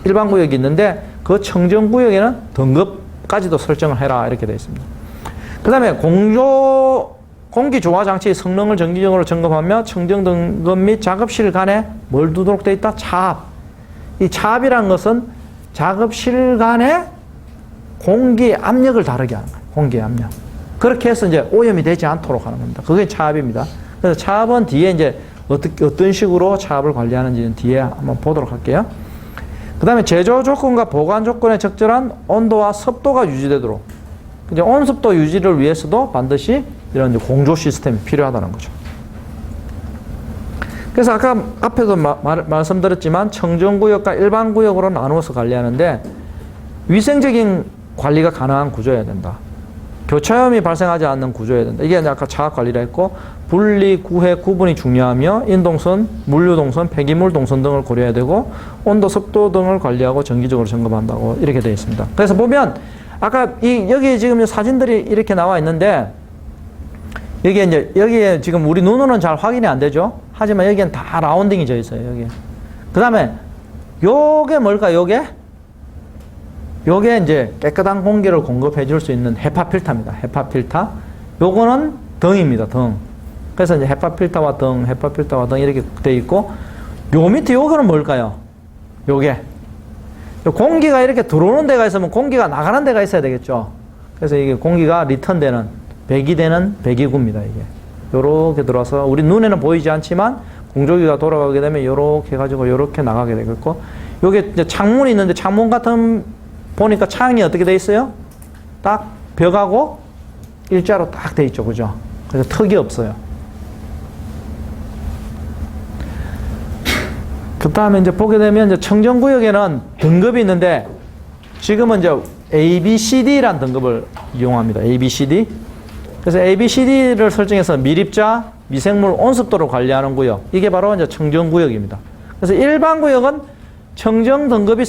S1: 일반구역이 있는데 그 청정구역에는 등급까지도 설정을 해라. 이렇게 되어 있습니다. 그 다음에 공기조화장치의 성능을 정기적으로 점검하며 청정등급 및 작업실 간에 뭘 두도록 되어 있다? 차압. 이 차압이라는 것은 작업실 간에 공기 압력을 다르게 하는 거예요. 공기 압력. 그렇게 해서 이제 오염이 되지 않도록 하는 겁니다. 그게 차압입니다. 그래서 차압은 뒤에 이제 어떤 식으로 차압을 관리하는지는 뒤에 한번 보도록 할게요. 그 다음에 제조 조건과 보관 조건에 적절한 온도와 습도가 유지되도록. 이제 온습도 유지를 위해서도 반드시 이런 공조 시스템이 필요하다는 거죠. 그래서 아까 앞에도 말씀드렸지만 청정구역과 일반구역으로 나누어서 관리하는데 위생적인 관리가 가능한 구조여야 된다. 교차염이 발생하지 않는 구조여야 된다. 이게 아까 차압관리라 했고 분리, 구획, 구분이 중요하며 인동선, 물류동선, 폐기물 동선 등을 고려해야 되고 온도, 습도 등을 관리하고 정기적으로 점검한다고 이렇게 되어 있습니다. 그래서 보면 아까 여기 지금 사진들이 이렇게 나와 있는데 여기에 지금 우리 눈으로는 잘 확인이 안 되죠. 하지만 여기엔 다 라운딩이 져 있어요. 여기. 그 다음에 요게 뭘까? 요게 이제 깨끗한 공기를 공급해 줄 수 있는 헤파 필터입니다. 헤파 필터. 요거는 등입니다. 등. 그래서 이제 헤파 필터와 등 이렇게 돼 있고 요 밑에 요거는 뭘까요? 요게. 공기가 이렇게 들어오는 데가 있으면 공기가 나가는 데가 있어야 되겠죠. 그래서 이게 공기가 리턴되는 배기되는 배기구입니다. 이게 요렇게 들어와서 우리 눈에는 보이지 않지만 공조기가 돌아가게 되면 요렇게 해가지고 요렇게 나가게 되겠고 요게 이제 창문이 있는데 창문 같은 보니까 창이 어떻게 돼 있어요? 딱 벽하고 일자로 딱 돼 있죠. 그죠? 그래서 턱이 없어요. 그 다음에 이제 보게 되면 이제 청정구역에는 등급이 있는데 지금은 이제 A, B, C, D라는 등급을 이용합니다. A, B, C, D. 그래서 A, B, C, D를 설정해서 미립자, 미생물, 온습도를 관리하는 구역. 이게 바로 이제 청정구역입니다. 그래서 일반 구역은 청정 등급이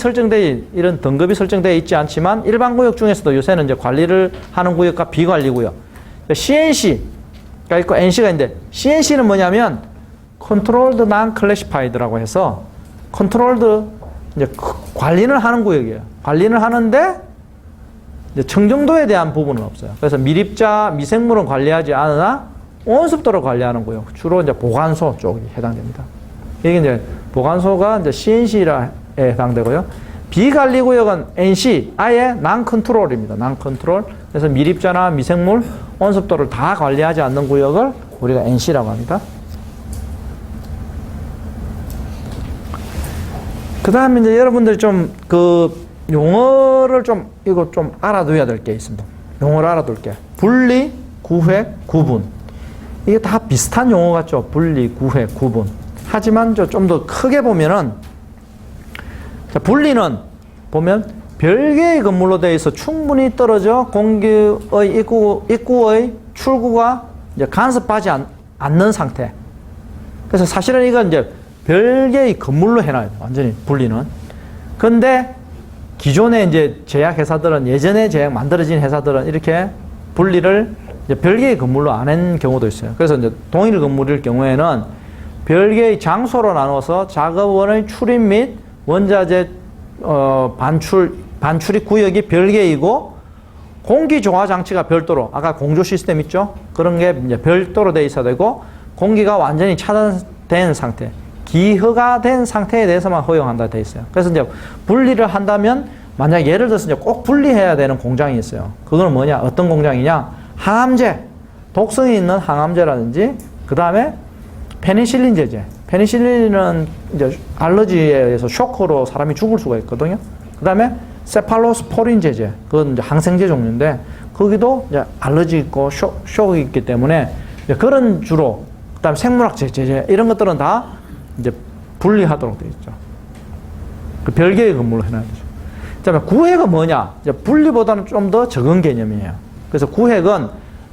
S1: 이런 등급이 설정되어 있지 않지만 일반 구역 중에서도 요새는 이제 관리를 하는 구역과 비관리 구역. CNC가 있고 NC가 있는데 CNC는 뭐냐면 Controlled Non-Classified라고 해서 Controlled 이제 관리를 하는 구역이에요. 관리를 하는데 이제 청정도에 대한 부분은 없어요. 그래서 미립자, 미생물은 관리하지 않으나 온습도를 관리하는 구역. 주로 이제 보관소 쪽이 해당됩니다. 이게 이제 보관소가 이제 CNC에 해당되고요. 비관리 구역은 NC, 아예 non-control입니다. non-control. 그래서 미립자나 미생물, 온습도를 다 관리하지 않는 구역을 우리가 NC라고 합니다. 그 다음에 이제 여러분들이 용어를 이거 좀 알아둬야 될 게 있습니다. 용어를 알아둘게요. 분리, 구획, 구분. 이게 다 비슷한 용어 같죠? 분리, 구획, 구분. 하지만 좀 더 크게 보면은, 자, 분리는 보면 별개의 건물로 되어 있어 충분히 떨어져 공기의 입구의 출구가 이제 간섭하지 않는 상태. 그래서 사실은 이건 이제 별개의 건물로 해놔요. 완전히 분리는. 근데 기존에 이제 제약회사들은 예전에 제약 만들어진 회사들은 이렇게 분리를 이제 별개의 건물로 안 한 경우도 있어요. 그래서 이제 동일 건물일 경우에는 별개의 장소로 나눠서 작업원의 출입 및 원자재 반출입 구역이 별개이고 공기 조화 장치가 별도로 아까 공조 시스템 있죠? 그런 게 이제 별도로 돼 있어야 되고 공기가 완전히 차단된 상태, 기허가 된 상태에 대해서만 허용한다 돼 있어요. 그래서 이제 분리를 한다면 만약 예를 들어서 이제 꼭 분리해야 되는 공장이 있어요. 그거는 뭐냐? 어떤 공장이냐? 항암제, 독성이 있는 항암제라든지 그 다음에 페니실린 제제. 페니실린은 이제 알러지에 의해서 쇼크로 사람이 죽을 수가 있거든요. 그 다음에 세팔로스포린 제제. 그건 이제 항생제 종류인데 거기도 이제 알러지 있고 쇼크가 있기 때문에 이제 그런 주로 그 다음에 생물학제 제제 이런 것들은 다 이제 분리하도록 되어 있죠. 그 별개의 건물로 해놔야 되죠. 그 다음에 구획은 뭐냐? 이제 분리보다는 좀 더 적은 개념이에요. 그래서 구획은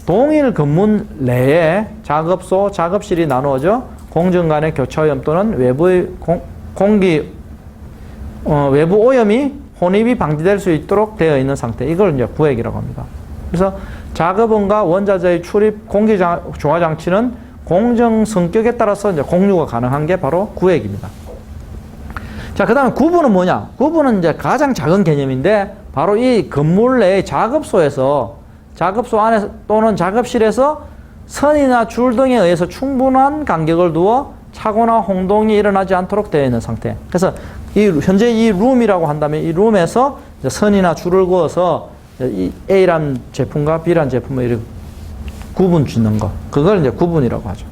S1: 동일 건물 내에 작업소, 작업실이 나누어져 공정 간의 교차 오염 또는 외부의 공기 외부 오염이 혼입이 방지될 수 있도록 되어 있는 상태. 이걸 이제 구획이라고 합니다. 그래서 작업원과 원자재의 출입 공기 중화 장치는 공정 성격에 따라서 이제 공유가 가능한 게 바로 구획입니다. 자, 그 다음에 구분은 뭐냐? 구분은 이제 가장 작은 개념인데 바로 이 건물 내의 작업소에서 작업소 안에 또는 작업실에서 선이나 줄 등에 의해서 충분한 간격을 두어 차고나 홍동이 일어나지 않도록 되어 있는 상태. 그래서 현재 이 룸이라고 한다면 이 룸에서 선이나 줄을 그어서 이 A란 제품과 B란 제품을 이렇게 구분 짓는 거. 그걸 이제 구분이라고 하죠.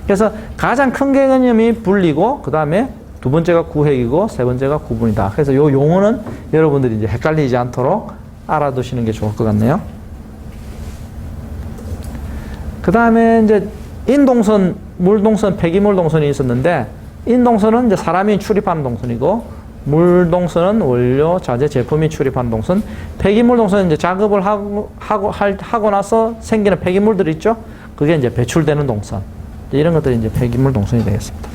S1: 그래서 가장 큰 개념이 분리고, 그 다음에 두 번째가 구획이고, 세 번째가 구분이다. 그래서 이 용어는 여러분들이 이제 헷갈리지 않도록 알아두시는 게 좋을 것 같네요. 그 다음에 이제 인동선, 물동선, 폐기물동선이 있었는데, 인동선은 이제 사람이 출입하는 동선이고, 물동선은 원료, 자재, 제품이 출입하는 동선, 폐기물동선은 이제 작업을 하고 나서 생기는 폐기물들이 있죠? 그게 이제 배출되는 동선. 이런 것들이 이제 폐기물동선이 되겠습니다.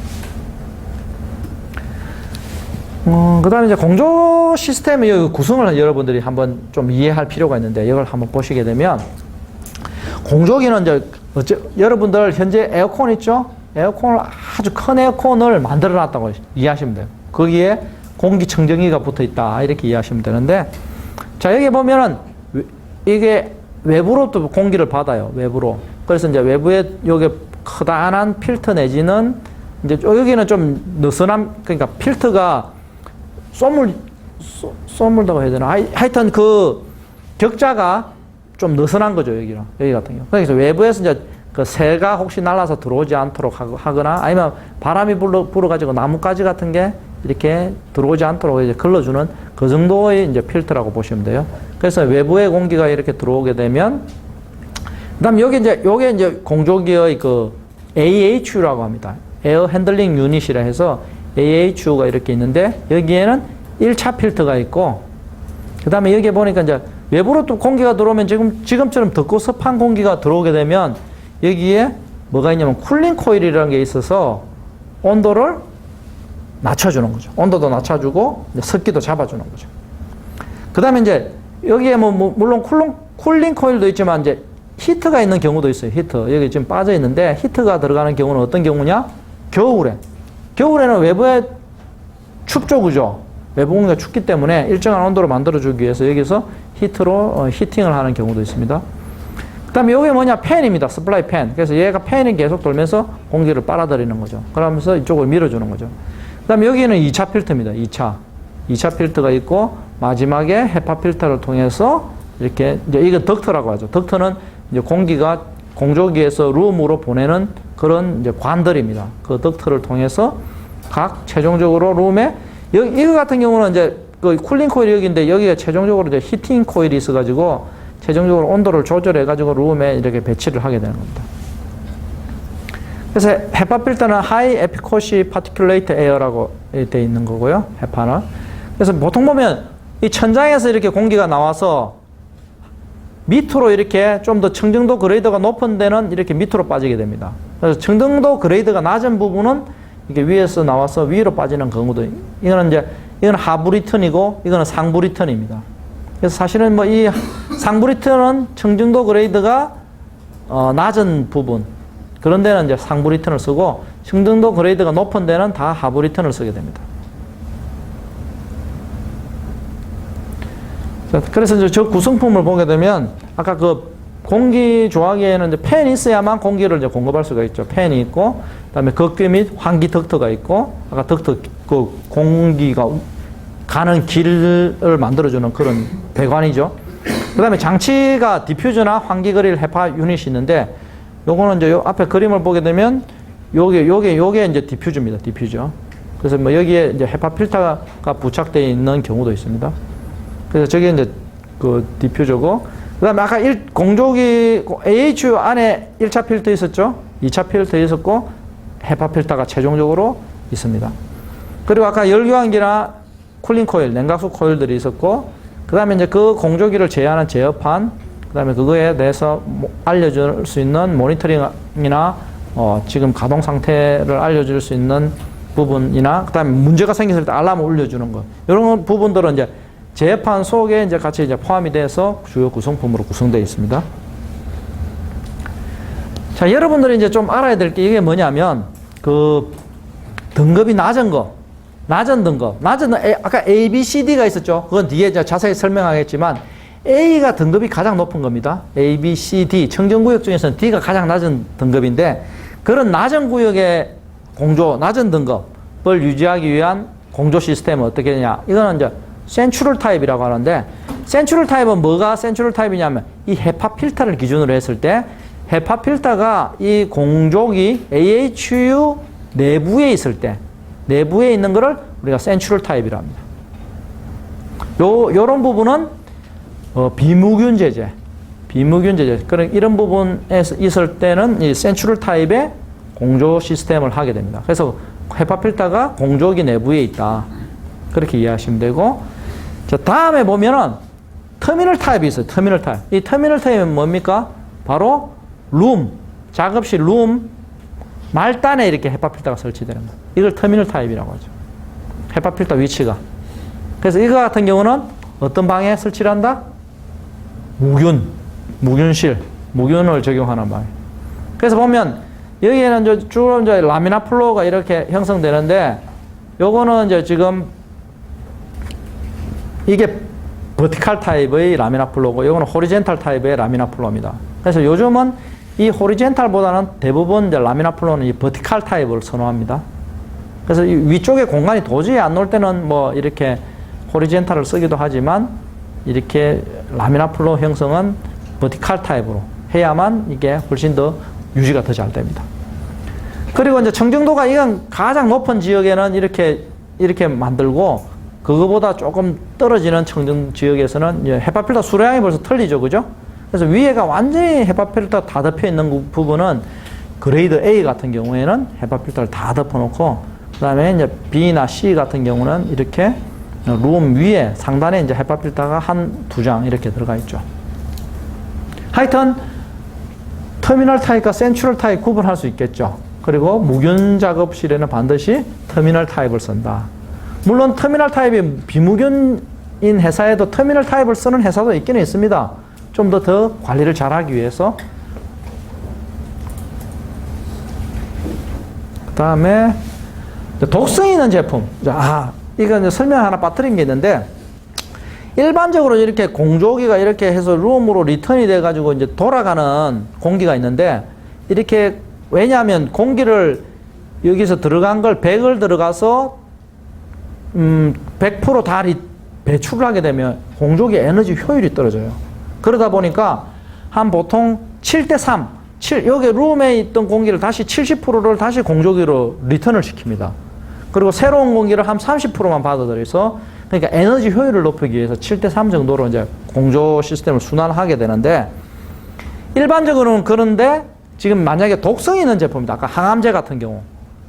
S1: 그 다음에 이제 공조 시스템의 구성을 여러분들이 한번 좀 이해할 필요가 있는데, 이걸 한번 보시게 되면, 공조기는 이제, 여러분들 현재 에어컨 있죠? 에어컨을 아주 큰 에어컨을 만들어 놨다고 이해하시면 돼요. 거기에 공기청정기가 붙어 있다. 이렇게 이해하시면 되는데, 자, 여기 보면은, 이게 외부로 또 공기를 받아요. 외부로. 그래서 이제 외부에 여기 커다란 필터 내지는, 이제 여기는 좀 느슨한, 그러니까 필터가 쏘물다고 해야 되나? 하여튼 그 격자가 좀 느슨한 거죠, 여기는. 여기 같은 경우. 그래서 외부에서 이제 그 새가 혹시 날아서 들어오지 않도록 하거나 아니면 바람이 불어가지고 나뭇가지 같은 게 이렇게 들어오지 않도록 이제 걸러주는 그 정도의 이제 필터라고 보시면 돼요. 그래서 외부의 공기가 이렇게 들어오게 되면, 그 다음에 여기 이제, 요게 이제 공조기의 그 AHU라고 합니다. 에어 핸들링 유닛이라 해서 AHU가 이렇게 있는데, 여기에는 1차 필터가 있고, 그 다음에 여기에 보니까 이제 외부로 또 공기가 들어오면 지금처럼 덥고 습한 공기가 들어오게 되면 여기에 뭐가 있냐면 쿨링 코일이라는 게 있어서 온도를 낮춰주는 거죠. 온도도 낮춰주고 습기도 잡아주는 거죠. 그 다음에 이제 여기에 물론 쿨링 코일도 있지만 이제 히터가 있는 경우도 있어요. 히터. 여기 지금 빠져 있는데 히터가 들어가는 경우는 어떤 경우냐? 겨울에는 외부에 춥죠, 그죠? 외부 공기가 춥기 때문에 일정한 온도를 만들어주기 위해서 여기서 히터로 히팅을 하는 경우도 있습니다. 그 다음에 이게 뭐냐? 팬입니다. 스플라이 팬. 그래서 얘가 팬이 계속 돌면서 공기를 빨아들이는 거죠. 그러면서 이쪽을 밀어주는 거죠. 그 다음에 여기는 2차 필터입니다. 2차 필터가 있고, 마지막에 헤파 필터를 통해서 이렇게, 이제 이건 덕트라고 하죠. 덕트는 이제 공기가 공조기에서 룸으로 보내는 그런 이제 관들입니다. 그 덕트를 통해서 각 최종적으로 룸에, 이거 같은 경우는 이제 그 쿨링 코일이 여기인데 여기가 최종적으로 이제 히팅 코일이 있어가지고 최종적으로 온도를 조절해가지고 룸에 이렇게 배치를 하게 되는 겁니다. 그래서 헤파 필터는 하이 에피코시 파티큘레이트 에어라고 되어 있는 거고요. 헤파는. 그래서 보통 보면 이 천장에서 이렇게 공기가 나와서 밑으로 이렇게 좀 더 청정도 그레이드가 높은 데는 이렇게 밑으로 빠지게 됩니다. 그래서 청정도 그레이드가 낮은 부분은 이게 위에서 나와서 위로 빠지는 경우도, 이거는 하부 리턴이고, 이거는 상부 리턴입니다. 그래서 사실은 뭐 이 상부 리턴은 청정도 그레이드가 낮은 부분, 그런 데는 이제 상부 리턴을 쓰고, 청정도 그레이드가 높은 데는 다 하부 리턴을 쓰게 됩니다. 그래서 이제 저 구성품을 보게 되면, 아까 그 공기 조화기에는 이제 팬이 있어야만 공기를 이제 공급할 수가 있죠. 팬이 있고, 그 다음에 걷기 및 환기 덕트가 있고, 아까 덕트, 그 공기가 가는 길을 만들어주는 그런 배관이죠. 그 다음에 장치가 디퓨저나 환기 그릴 헤파 유닛이 있는데, 요거는 이제 요 앞에 그림을 보게 되면, 요게 이제 디퓨저입니다. 디퓨저. 그래서 뭐 여기에 이제 헤파 필터가 부착되어 있는 경우도 있습니다. 그래서 저게 이제 그 디퓨저고, 그 다음에 아까 공조기 AHU 안에 1차 필터 있었죠? 2차 필터 있었고, 헤파 필터가 최종적으로 있습니다. 그리고 아까 열교환기나 쿨링 코일, 냉각수 코일들이 있었고, 그 다음에 이제 그 공조기를 제어하는 제어판, 그다음에 그거에 대해서 알려줄 수 있는 모니터링이나 지금 가동 상태를 알려줄 수 있는 부분이나 그다음에 문제가 생겼을 때 알람을 울려주는 것 이런 부분들은 이제 재판 속에 이제 같이 이제 포함이 돼서 주요 구성품으로 구성되어 있습니다. 자, 여러분들이 이제 좀 알아야 될 게 이게 뭐냐면 그 등급이 낮은 거, 낮은 등급, 아까 A, B, C, D가 있었죠. 그건 뒤에 이제 자세히 설명하겠지만 A가 등급이 가장 높은 겁니다. A, B, C, D 청정구역 중에서는 D가 가장 낮은 등급인데 그런 낮은 구역의 공조, 낮은 등급을 유지하기 위한 공조 시스템은 어떻게 되냐? 이거는 이제 센츄럴 타입이라고 하는데 센츄럴 타입은 뭐가 센츄럴 타입이냐면 이 헤파 필터를 기준으로 했을 때 헤파 필터가 이 공조기 AHU 내부에 있을 때 내부에 있는 거를 우리가 센츄럴 타입이라 합니다. 요런 부분은 비무균 제재. 그런 이런 부분에 있을 때는 이 센츄럴 타입의 공조 시스템을 하게 됩니다. 그래서 헤파 필터가 공조기 내부에 있다. 그렇게 이해하시면 되고, 자, 다음에 보면은 터미널 타입이 있어요. 터미널 타입. 이 터미널 타입은 뭡니까? 바로 룸, 작업실 룸 말단에 이렇게 헤파 필터가 설치되는 거예요. 이걸 터미널 타입이라고 하죠. 헤파 필터 위치가. 그래서 이거 같은 경우는 어떤 방에 설치를 한다? 무균을 적용하는 방에. 그래서 보면 여기에는 주로 이제 라미나 플로우가 이렇게 형성되는데 요거는 이제 지금 이게 버티칼 타입의 라미나 플로우고 요거는 호리젠탈 타입의 라미나 플로우입니다. 그래서 요즘은 이 호리젠탈보다는 대부분 이제 라미나 플로우는 이 버티칼 타입을 선호합니다. 그래서 이 위쪽에 공간이 도저히 안 놓을 때는 뭐 이렇게 호리젠탈을 쓰기도 하지만 이렇게 라미나 플로우 형성은 버티칼 타입으로 해야만 이게 훨씬 더 유지가 더 잘 됩니다. 그리고 이제 청정도가 이건 가장 높은 지역에는 이렇게 만들고 그거보다 조금 떨어지는 청정 지역에서는 헤파 필터 수량이 벌써 틀리죠, 그죠? 그래서 위에가 완전히 헤파 필터 다 덮여 있는 부분은 그레이드 A 같은 경우에는 헤파 필터를 다 덮어놓고 그다음에 이제 B나 C 같은 경우는 이렇게 룸 위에 상단에 이제 헤파 필터가 두 장 이렇게 들어가 있죠. 하여튼 터미널 타입과 센츄럴 타입 구분할 수 있겠죠. 그리고 무균 작업실에는 반드시 터미널 타입을 쓴다. 물론 터미널 타입이 비무균인 회사에도 터미널 타입을 쓰는 회사도 있기는 있습니다. 좀 더 관리를 잘하기 위해서. 그 다음에 독성 있는 제품. 이거 이제 설명 하나 빠뜨린 게 있는데 일반적으로 이렇게 공조기가 이렇게 해서 룸으로 리턴이 돼가지고 이제 돌아가는 공기가 있는데 이렇게 왜냐하면 공기를 여기서 들어간 걸 100을 들어가서 100% 다 배출을 하게 되면 공조기 에너지 효율이 떨어져요. 그러다 보니까 한 보통 7대3 여기 룸에 있던 공기를 다시 70%를 다시 공조기로 리턴을 시킵니다. 그리고 새로운 공기를 한 30%만 받아들여서 그러니까 에너지 효율을 높이기 위해서 7대3 정도로 이제 공조 시스템을 순환하게 되는데 일반적으로는 그런데 지금 만약에 독성이 있는 제품이다. 아까 항암제 같은 경우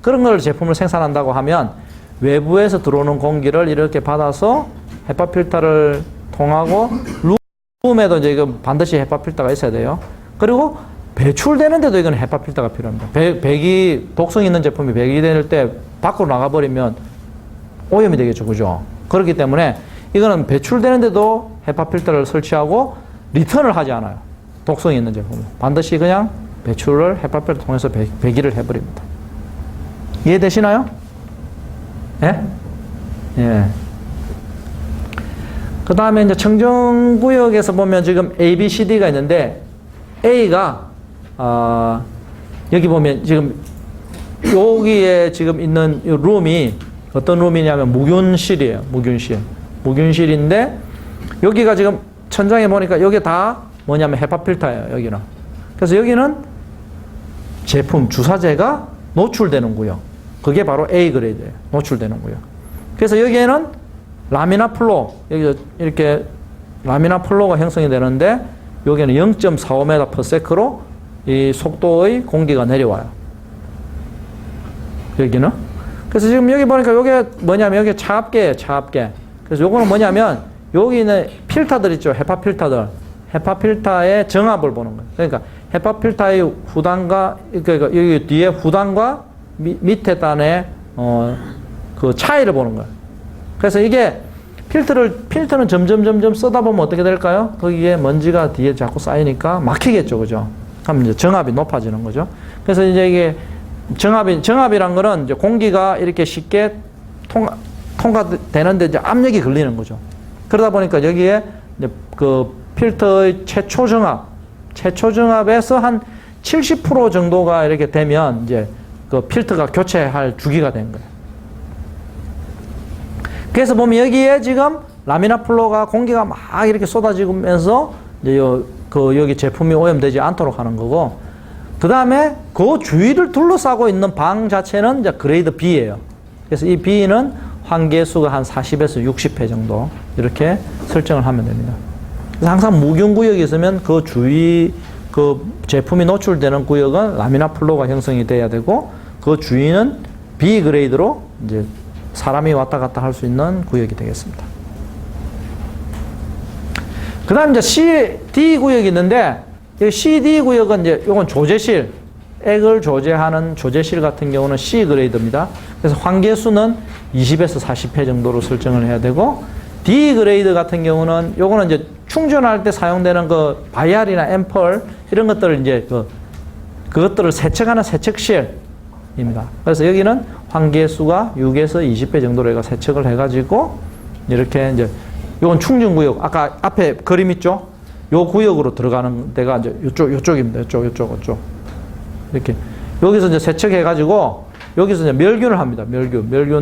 S1: 그런 걸 제품을 생산한다고 하면 외부에서 들어오는 공기를 이렇게 받아서 헤파 필터를 통하고 룸에도 이제 이거 반드시 헤파 필터가 있어야 돼요. 그리고 배출되는데도 이건 헤파 필터가 필요합니다. 독성 있는 제품이 배기 될 때 밖으로 나가버리면 오염이 되겠죠. 그죠? 그렇기 때문에 이거는 배출되는데도 헤파 필터를 설치하고 리턴을 하지 않아요. 독성이 있는 제품은. 반드시 그냥 배출을 헤파 필터 통해서 배기를 해버립니다. 이해되시나요? 예? 예. 그 다음에 이제 청정구역에서 보면 지금 A, B, C, D가 있는데 A가 여기 보면 지금 여기에 지금 있는 이 룸이 어떤 룸이냐면 무균실이에요. 무균실인데 여기가 지금 천장에 보니까 여기 다 뭐냐면 헤파 필터예요. 여기는. 그래서 여기는 제품 주사제가 노출되는 구역. 그게 바로 A 그레이드예요. 노출되는 구역. 그래서 여기에는 라미나 플로우, 여기 이렇게 라미나 플로우가 형성이 되는데 여기는 0.45m/s로 이 속도의 공기가 내려와요. 여기는. 그래서 지금 여기 보니까 이게 뭐냐면 여기 차압계예요. 차압계. 그래서 요거는 뭐냐면 여기 있는 필터들 있죠. 헤파 필터들. 헤파 필터의 정합을 보는 거예요. 그러니까 헤파 필터의 후단과 그러니까 여기 뒤에 후단과 밑에 단의 그 차이를 보는 거예요. 그래서 이게 필터는 점점 쓰다 보면 어떻게 될까요? 거기에 먼지가 뒤에 자꾸 쌓이니까 막히겠죠, 그죠? 그럼 이제 정압이 높아지는 거죠. 그래서 이제 이게 정압이란 거는 이제 공기가 이렇게 쉽게 통과되는데 이제 압력이 걸리는 거죠. 그러다 보니까 여기에 이제 그 필터의 최초 정압에서 한 70% 정도가 이렇게 되면 이제 그 필터가 교체할 주기가 된 거예요. 그래서 보면 여기에 지금 라미나 플로가 공기가 막 이렇게 쏟아지면서 이제 여기 제품이 오염되지 않도록 하는 거고, 그 다음에 그 주위를 둘러싸고 있는 방 자체는 이제 그레이드 B예요. 그래서 이 B는 환기수가 한 40에서 60회 정도 이렇게 설정을 하면 됩니다. 그래서 항상 무균 구역이 있으면 그 주위 그 제품이 노출되는 구역은 라미나 플로가 형성이 돼야 되고, 그 주위는 B 그레이드로 이제 사람이 왔다 갔다 할 수 있는 구역이 되겠습니다. 그 다음 이제 C, D 구역이 있는데, 이 C, D 구역은 이제 요건 조제실, 액을 조제하는 조제실 같은 경우는 C 그레이드입니다. 그래서 환기수는 20에서 40회 정도로 설정을 해야 되고, D 그레이드 같은 경우는 요거는 이제 충전할 때 사용되는 그 바이알이나 앰펄 이런 것들을 이제 그것들을 세척하는 세척실입니다. 그래서 여기는 환기수가 6에서 20회 정도로 해가 세척을 해가지고 이렇게 이제 요건 충전 구역, 아까 앞에 그림 있죠? 요 구역으로 들어가는 데가 이제 요쪽입니다. 요쪽. 이렇게. 여기서 이제 세척해가지고, 여기서 이제 멸균을 합니다.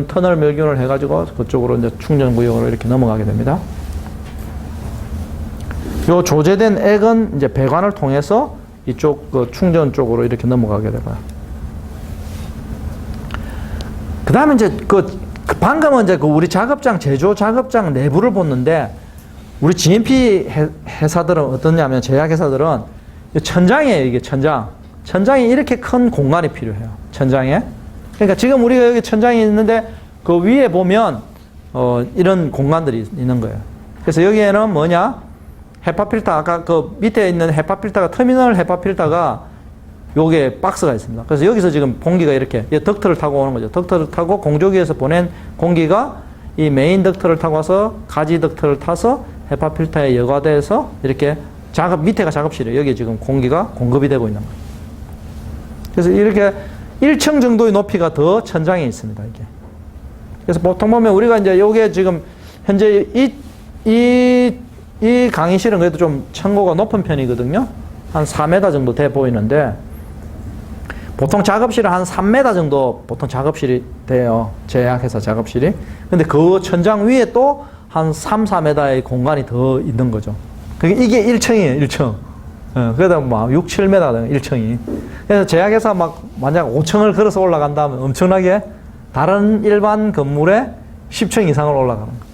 S1: 터널 멸균을 해가지고, 그쪽으로 이제 충전 구역으로 이렇게 넘어가게 됩니다. 요 조제된 액은 이제 배관을 통해서 이쪽 그 충전 쪽으로 이렇게 넘어가게 되고요. 그 다음에 이제 방금은 이제 우리 제조 작업장 내부를 보는데, 우리 GMP 회사들은 어떠냐면, 제약회사들은 천장이에요, 이게 천장. 천장에 이렇게 큰 공간이 필요해요, 천장에. 그러니까 지금 우리가 여기 천장이 있는데, 그 위에 보면, 이런 공간들이 있는 거예요. 그래서 여기에는 뭐냐? 헤파 필터, 아까 그 밑에 있는 헤파 필터가, 터미널 헤파 필터가 요게 박스가 있습니다. 그래서 여기서 지금 공기가 이렇게 덕트를 타고 오는 거죠. 덕트를 타고 공조기에서 보낸 공기가 이 메인 덕트를 타고 와서 가지 덕트를 타서 헤파 필터에 여과돼서 이렇게 밑에가 작업실이에요. 여기 지금 공기가 공급이 되고 있는 거예요. 그래서 이렇게 1층 정도의 높이가 더 천장에 있습니다, 이게. 그래서 보통 보면 우리가 이제 요게 지금 현재 이 강의실은 그래도 좀 층고가 높은 편이거든요. 한 4m 정도 돼 보이는데, 보통 작업실은 한 3m 정도 보통 작업실이 돼요. 제약회사 작업실이. 근데 그 천장 위에 또 한 3, 4m의 공간이 더 있는 거죠. 이게 1층이에요, 1층. 그러다 막 6, 7m 1층이. 그래서 제약회사 만약 5층을 걸어서 올라간다면 엄청나게 다른 일반 건물에 10층 이상을 올라가는 거예요.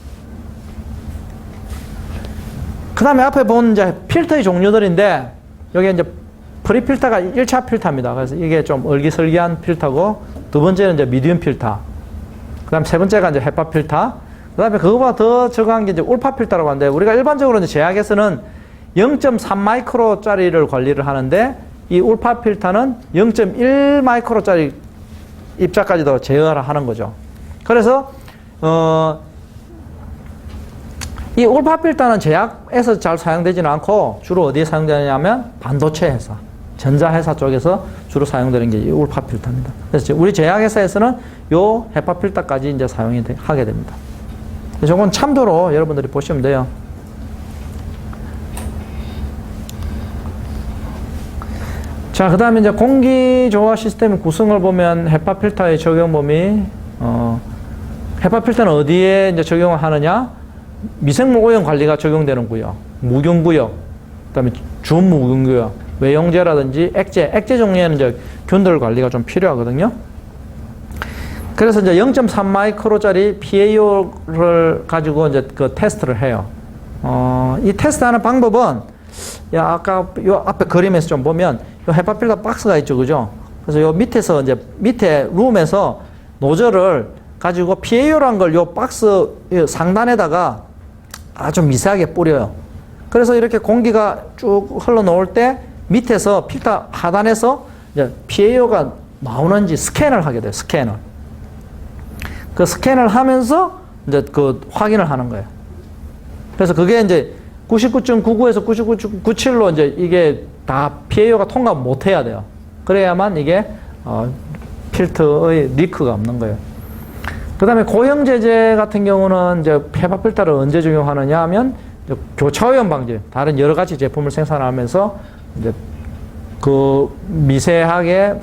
S1: 그 다음에 앞에 본 이제 필터의 종류들인데, 여기 이제 프리필터가 1차 필터입니다. 그래서 이게 좀 얼기설기한 필터고, 두 번째는 이제 미디움 필터. 그 다음 세 번째가 이제 헤파 필터. 그 다음에 그거보다 더 적은 게 이제 울파 필터라고 하는데, 우리가 일반적으로 이제 제약에서는 0.3 마이크로짜리를 관리를 하는데, 이 울파 필터는 0.1 마이크로짜리 입자까지도 제어를 하는 거죠. 그래서, 이 울파 필터는 제약에서 잘 사용되지는 않고, 주로 어디에 사용되냐면 반도체 회사, 전자회사 쪽에서 주로 사용되는 게 이 울파 필터입니다. 그래서 우리 제약회사에서는 요 헤파 필터까지 이제 하게 됩니다. 저건 참조로 여러분들이 보시면 돼요. 자, 그 다음에 이제 공기 조화 시스템 구성을 보면 헤파 필터의 적용 범위, 헤파 필터는 어디에 이제 적용을 하느냐? 미생물 오염 관리가 적용되는 구역, 무균 구역, 그 다음에 준무균 구역, 외용제라든지 액제 종류에는 이제 균들 관리가 좀 필요하거든요. 그래서 이제 0.3 마이크로짜리 PAO를 가지고 이제 그 테스트를 해요. 이 테스트하는 방법은, 아까 요 앞에 그림에서 좀 보면, 요 헤파 필터 박스가 있죠, 그죠? 그래서 요 밑에서 이제 밑에 룸에서 노즐을 가지고 PAO라는 걸 요 박스 상단에다가 아주 미세하게 뿌려요. 그래서 이렇게 공기가 쭉 흘러나올 때 밑에서 필터 하단에서 이제 PAO가 나오는지 스캔을 하게 돼요. 스캔을. 그 스캔을 하면서 이제 그 확인을 하는 거예요. 그래서 그게 이제 99.99에서 99.97로 이제 이게 다 PAO가 통과 못 해야 돼요. 그래야만 이게 필터의 리크가 없는 거예요. 그 다음에 고형 제재 같은 경우는 이제 헤파 필터를 언제 적용하느냐 하면 교차오염 방지, 다른 여러 가지 제품을 생산하면서 이제 그 미세하게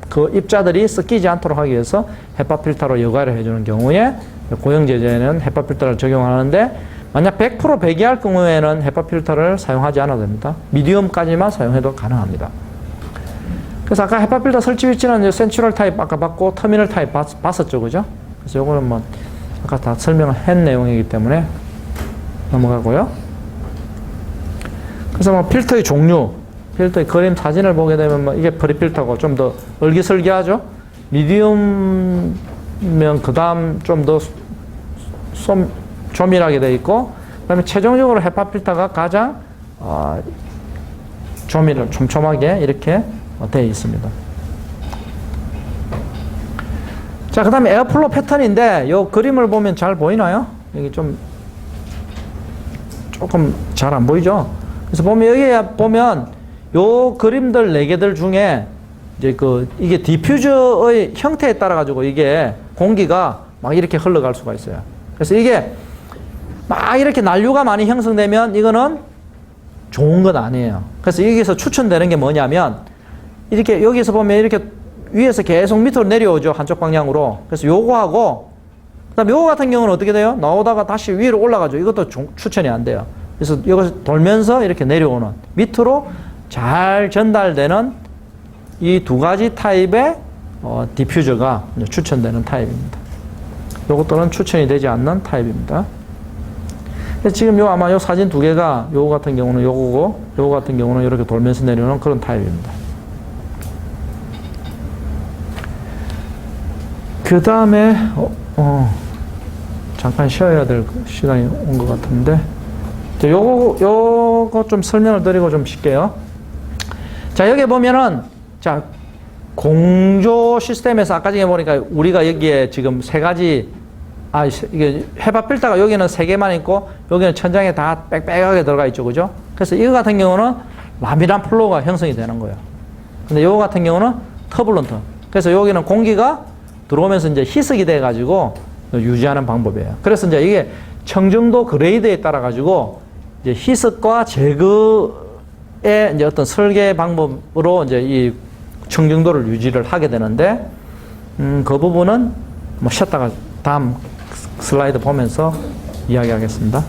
S1: 그 입자들이 섞이지 않도록 하기 위해서 헤파 필터로 여과를 해주는 경우에 고형 제재는 헤파 필터를 적용하는데 만약 100% 배기할 경우에는 헤파 필터를 사용하지 않아도 됩니다. 미디움까지만 사용해도 가능합니다. 그래서 아까 헤파 필터 설치 위치는 센츄럴 타입 아까 봤고 터미널 타입 봤었죠, 그죠? 그래서 요거는 뭐 아까 다 설명을 한 내용이기 때문에 넘어가고요. 그래서 뭐 필터의 종류, 필터의 그림 사진을 보게 되면 뭐 이게 프리필터고 좀 더 얼기설기하죠. 미디움면 그 다음 좀 더 조밀하게 되어 있고, 그 다음에 최종적으로 헤파 필터가 가장 촘촘하게 이렇게 되어 있습니다. 자, 그 다음에 에어플로 패턴인데, 요 그림을 보면 잘 보이나요? 여기 좀, 조금 잘 안 보이죠? 그래서 보면, 여기 보면, 요 그림들 4개들 중에, 이제 이게 디퓨저의 형태에 따라가지고 이게 공기가 막 이렇게 흘러갈 수가 있어요. 그래서 이게 막 이렇게 난류가 많이 형성되면 이거는 좋은 건 아니에요. 그래서 여기서 추천되는 게 뭐냐면, 이렇게 여기서 보면 이렇게 위에서 계속 밑으로 내려오죠. 한쪽 방향으로. 그래서 요거하고, 그 다음에 요거 같은 경우는 어떻게 돼요? 나오다가 다시 위로 올라가죠. 이것도 추천이 안 돼요. 그래서 이것을 돌면서 이렇게 내려오는, 밑으로 잘 전달되는 이 2가지 타입의 디퓨저가 추천되는 타입입니다. 요것들은 추천이 되지 않는 타입입니다. 지금 아마 요 사진 2개가 요거 같은 경우는 요거고, 요거 같은 경우는 이렇게 돌면서 내려오는 그런 타입입니다. 그 다음에, 잠깐 쉬어야 될 시간이 온 것 같은데, 요거 좀 설명을 드리고 좀 쉴게요. 자, 여기 보면은, 자, 공조 시스템에서 아까 전에 보니까 우리가 여기에 지금 3가지, 이게 헤파 필터가 여기는 3개만 있고, 여기는 천장에 다 빽빽하게 들어가 있죠. 그죠? 그래서 이거 같은 경우는 라미난 플로우가 형성이 되는 거예요. 근데 요거 같은 경우는 터블런트. 그래서 여기는 공기가 들어오면서 이제 희석이 돼가지고 유지하는 방법이에요. 그래서 이제 이게 청정도 그레이드에 따라가지고 이제 희석과 제거의 이제 어떤 설계 방법으로 이제 이 청정도를 유지를 하게 되는데, 그 부분은 뭐 쉬었다가 다음 슬라이드 보면서 이야기하겠습니다.